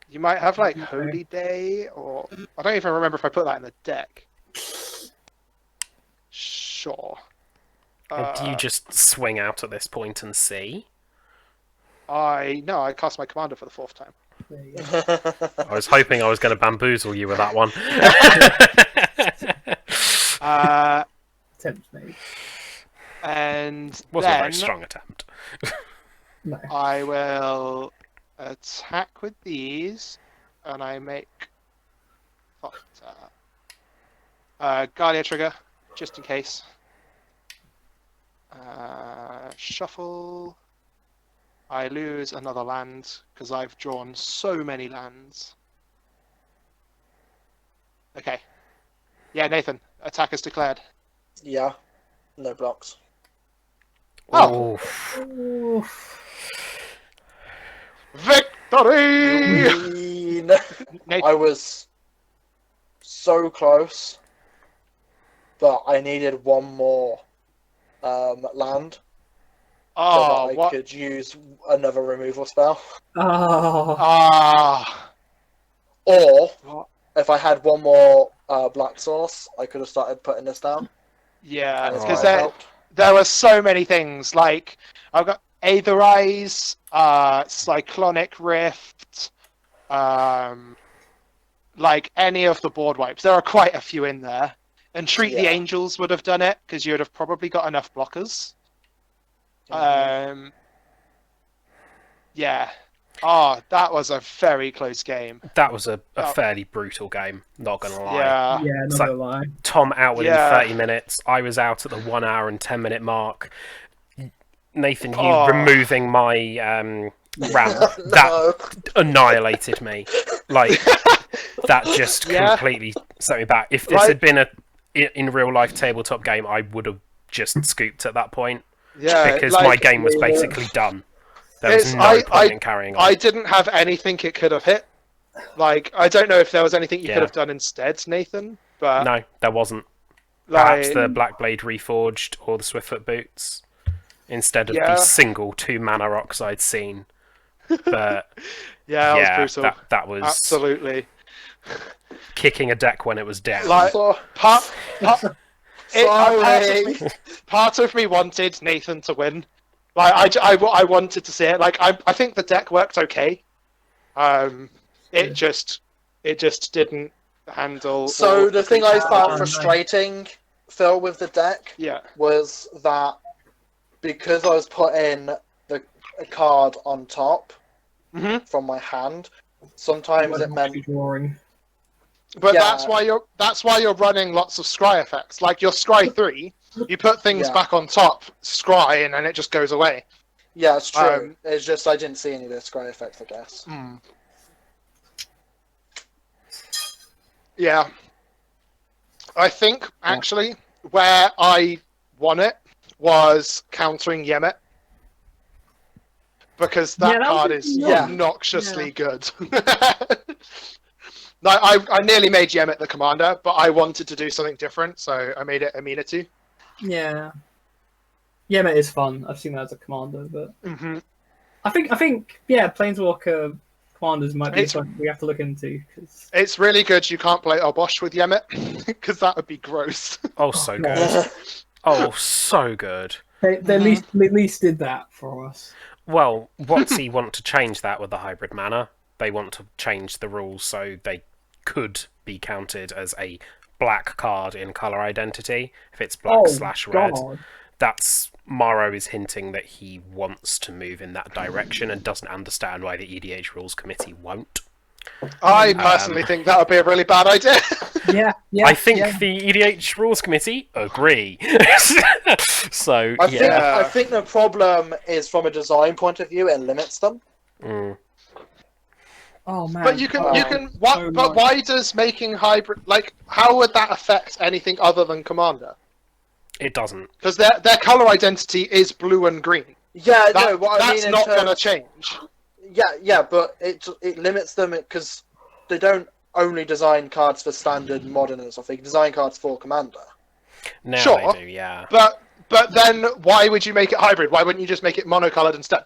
You might have like Okay. Holy Day, or I don't even remember if I put that in the deck. Sure. Or do you just swing out at this point and see? I cast my commander for the 4th time. There you go. I was hoping I was going to bamboozle you with that one. Attempt made. And Wasn't a then very strong attempt. No. I will attack with these, and I make Guardia trigger, just in case. Shuffle. I lose another land, because I've drawn so many lands. Okay. Yeah, Nathan, attack is declared. Yeah. No blocks. Oh. Oof. Victory! Nathan, I was so close, but I needed one more land so oh, that I what? could use another removal spell. Oh. Ah. Or What? if I had one more black source, I could have started putting this down. Yeah, And it's because might have helped. there were so many things. Like I've got Aetherize, Cyclonic Rift, like any of the board wipes. There are quite a few in there. And Treat the Yeah. Angels would have done it because you would have probably got enough blockers. Yeah. Oh, that was a very close game. That was a Oh. fairly brutal game, not going to lie. Yeah. Yeah, not So- gonna lie. Tom out within Yeah. 30 minutes. I was out at the 1 hour and 10 minute mark. Nathan, you Oh. removing my Ram, No. that annihilated me. Like, that just Yeah. completely set me back. If this had been in real life tabletop game, I would have just scooped at that point. Yeah, Because like, my game was basically done. There was It's- no point in carrying on. I didn't have anything it could have hit. Like, I don't know if there was anything you Yeah. could have done instead, Nathan. But No, there wasn't. like, Perhaps the Black Blade Reforged or the Swiftfoot Boots instead of Yeah. the single 2 mana rocks I'd seen. But yeah, that was brutal. that was Absolutely. kicking a deck when it was down. Like, So- part, Sorry. part of me wanted Nathan to win. Like, I wanted to see it. Like, I think the deck worked okay. It just didn't handle. So all the thing I creatures. found frustrating, Phil, with the deck Yeah. was that because I was putting a card on top Mhm. from my hand, sometimes it meant drawing. But Yeah. that's why you're running lots of scry effects. Like your scry 3, you put things Yeah. back on top, scry, and then it just goes away. yeah, it's true. It's just I didn't see any of the scry effects, I guess. Yeah. I think actually where I won it was countering Yemet. Because that Yeah, that card was- is yeah. obnoxiously good. Like, I nearly made Yemet the commander, but I wanted to do something different, so I made it Amenity. Yeah. Yemet is fun. I've seen that as a commander, but Mm-hmm. I think Planeswalker commanders might be It's- something we have to look into. Cause... It's really good you can't play Obosh with Yemet, because that would be gross. Oh, so no. good. Oh, so good. They at least did that for us. Well, WotC want to change that with the hybrid mana. They want to change the rules so they could be counted as a black card in color identity if it's black / red. God. That's Morrow is hinting that he wants to move in that direction and doesn't understand why the EDH rules committee won't. I personally think that would be a really bad idea. Yeah, I think the EDH rules committee agree. So I think the problem is from a design point of view, it limits them. Mm. Oh man. But you can. What? so But much. why does making hybrid, like, how would that affect anything other than Commander? It doesn't. Because their color identity is blue and green. Yeah, That, no, what I that's mean in not terms- going to change. Yeah, but it limits them because they don't only design cards for standard modern and stuff. They design cards for commander. Now Sure. they do, yeah. But then why would you make it hybrid? Why wouldn't you just make it monocolored instead?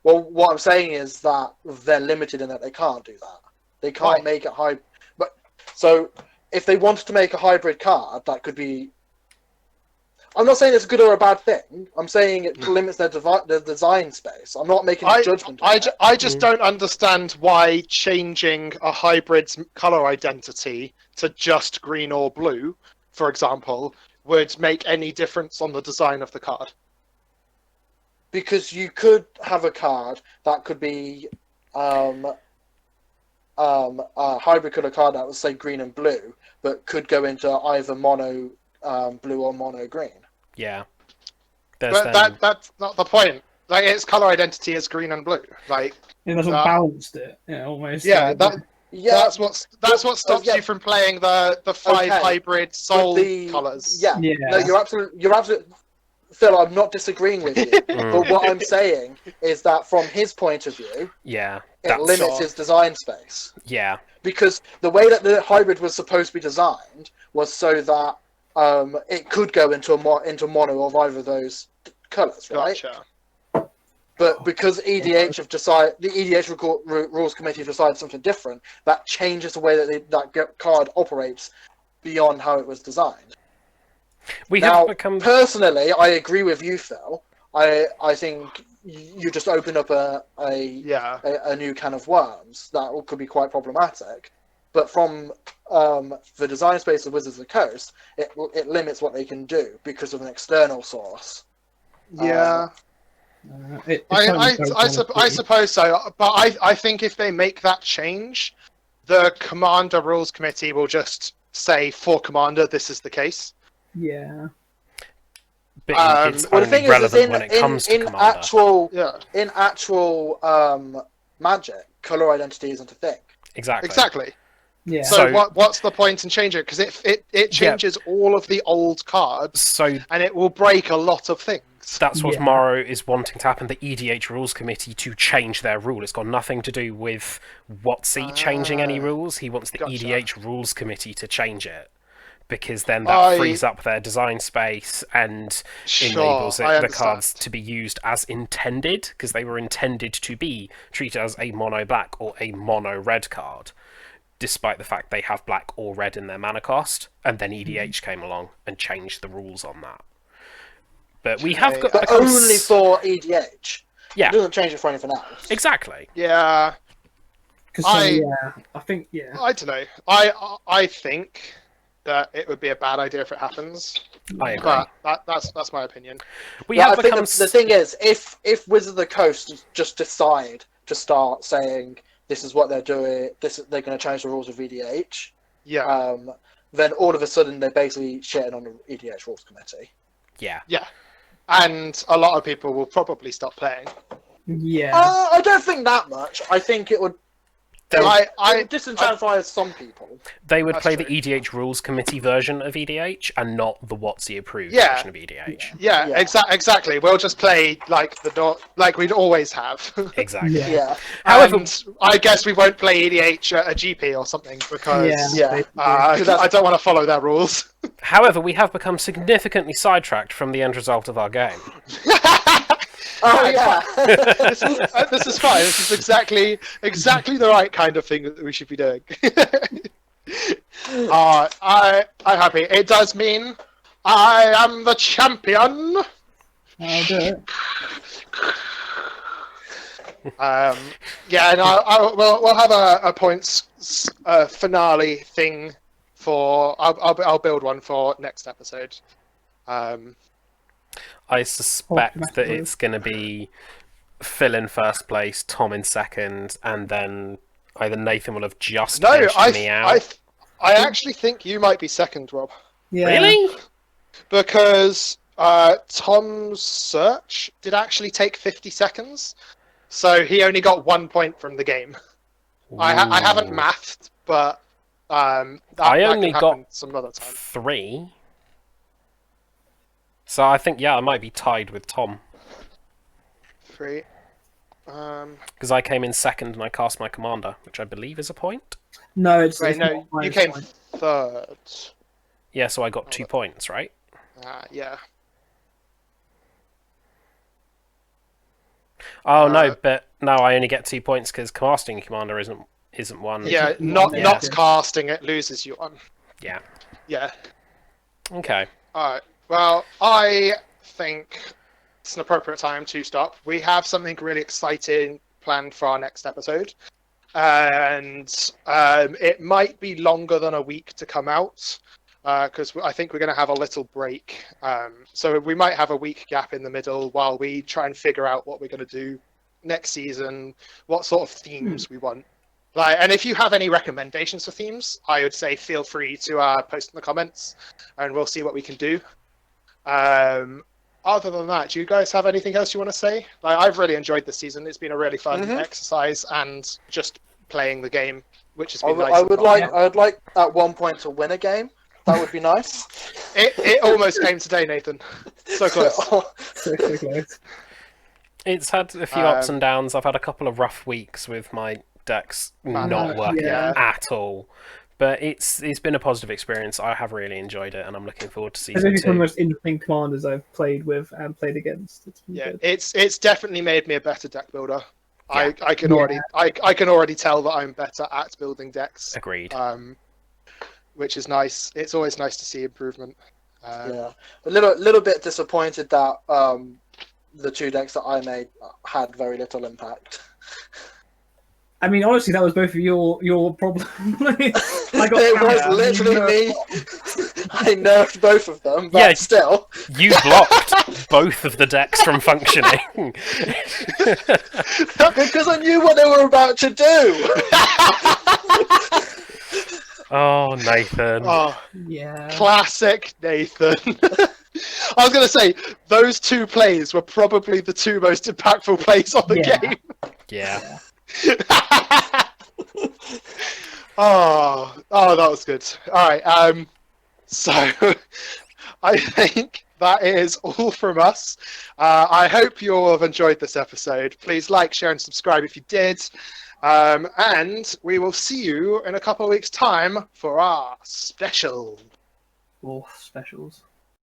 Well, what I'm saying is that they're limited in that they can't do that. They can't Why? make it hybrid. But so if they wanted to make a hybrid card, that could be. I'm not saying it's a good or a bad thing. I'm saying it limits their design space. I'm not making a judgment. on it. I just don't understand why changing a hybrid's color identity to just green or blue, for example, would make any difference on the design of the card. Because you could have a card that could be a hybrid color card that would say green and blue, but could go into either mono blue or mono green. Yeah. There's But then- that's not the point. Like, its color identity is green and blue. Like, It doesn't balanced it. Yeah, almost. yeah, Yeah, that's what stops yeah. you from playing the 5 Okay. hybrid soul But the- colors. Yeah. Yeah. No, you're absolutely. Phil, I'm not disagreeing with you, but what I'm saying is that from his point of view, yeah. it That's limits his design space. yeah. Because the way that the hybrid was supposed to be designed was so that it could go into mono of either of those colors, right? Gotcha. But because EDH have decided, the EDH rules committee have decided something different, that changes the way that that card operates beyond how it was designed. We Now, have become personally, I agree with you, Phil. I think you just open up a new can of worms that could be quite problematic. But from the design space of Wizards of the Coast, it limits what they can do because of an external source. Yeah. I suppose so, but I think if they make that change, the Commander Rules Committee will just say, for Commander, this is the case. Yeah. But it's Well, the only thing is relevant when it comes to Commander. in actual Magic, color identity isn't a thing. Exactly. Yeah. So what's the point in changing it? Because it changes all of the old cards, and it will break a lot of things. That's what Morrow is wanting to happen. The EDH Rules Committee to change their rule. It's got nothing to do with WotC changing any rules. He wants the EDH Rules Committee to change it. Because then that frees up their design space and enables the cards to be used as intended, because they were intended to be treated as a mono black or a mono red card, despite the fact they have black or red in their mana cost, and then EDH came along and changed the rules on that. But we have got... But only for EDH. Yeah. It doesn't change it for anything else. Exactly. Yeah. I think, I don't know. I think that it would be a bad idea if it happens. I agree. But that's my opinion. I think the thing is, if Wizards of the Coast just decide to start saying this is what they're doing, they're going to change the rules of EDH, then all of a sudden they're basically shitting on the EDH Rules Committee. Yeah. And a lot of people will probably stop playing. Yeah. I don't think that much. I think it would... I disenfranchise some people. They would play the EDH Rules Committee version of EDH and not the WotC approved version of EDH. Yeah. Exactly. We'll just play like we'd always have. Exactly. Yeah. However, I guess we won't play EDH at a GP or something because I don't want to follow their rules. However, we have become significantly sidetracked from the end result of our game. Oh yeah, this is fine. This is exactly the right kind of thing that we should be doing. I'm happy. It does mean I am the champion. I'll do it. And we'll have a points finale thing for. I'll build one for next episode. I suspect that it's going to be Phil in first place, Tom in second, and then either Nathan will have just edged me out. I actually think you might be second, Rob. Yeah. Really? Because Tom's search did actually take 50 seconds, so he only got 1 point from the game. I haven't mathed, but I only got some other time. 3. So I think, I might be tied with Tom. 3. Because I came in second and I cast my commander, which I believe is a point. No, it's no. You came third. Yeah, so I got 2 points, right? Yeah. Oh no, but no, I only get 2 points because casting a commander isn't one. Yeah, not casting it loses you one. Yeah. Yeah. Okay. Alright. Well, I think it's an appropriate time to stop. We have something really exciting planned for our next episode. And it might be longer than a week to come out. Because I think we're going to have a little break. So we might have a week gap in the middle while we try and figure out what we're going to do next season, what sort of themes we want. And if you have any recommendations for themes, I would say feel free to post in the comments, and we'll see what we can do. Other than that, do you guys have anything else you want to say? I've really enjoyed this season. It's been a really fun exercise, and just playing the game, which has been nice. I would like at one point to win a game. That would be nice. It almost came today, Nathan. So close. So close. It's had a few ups and downs. I've had a couple of rough weeks with my decks not working at all. But it's been a positive experience. I have really enjoyed it, and I'm looking forward to season 2. It's one of the most interesting commanders I've played with and played against. It's definitely made me a better deck builder. Yeah. I can already tell that I'm better at building decks. Agreed. Which is nice. It's always nice to see improvement. A little bit disappointed that the 2 decks that I made had very little impact. I mean, honestly, that was both of your problem. It was literally me. I nerfed both of them, but still. You blocked both of the decks from functioning. Because I knew what they were about to do. Oh, Nathan. Oh, yeah. Classic Nathan. I was going to say, those 2 plays were probably the 2 most impactful plays on the game. Yeah. Oh, that was good. All right. So I think that is all from us. I hope you all have enjoyed this episode. Please like, share, and subscribe if you did. And we will see you in a couple of weeks' time for our special. Oh, specials.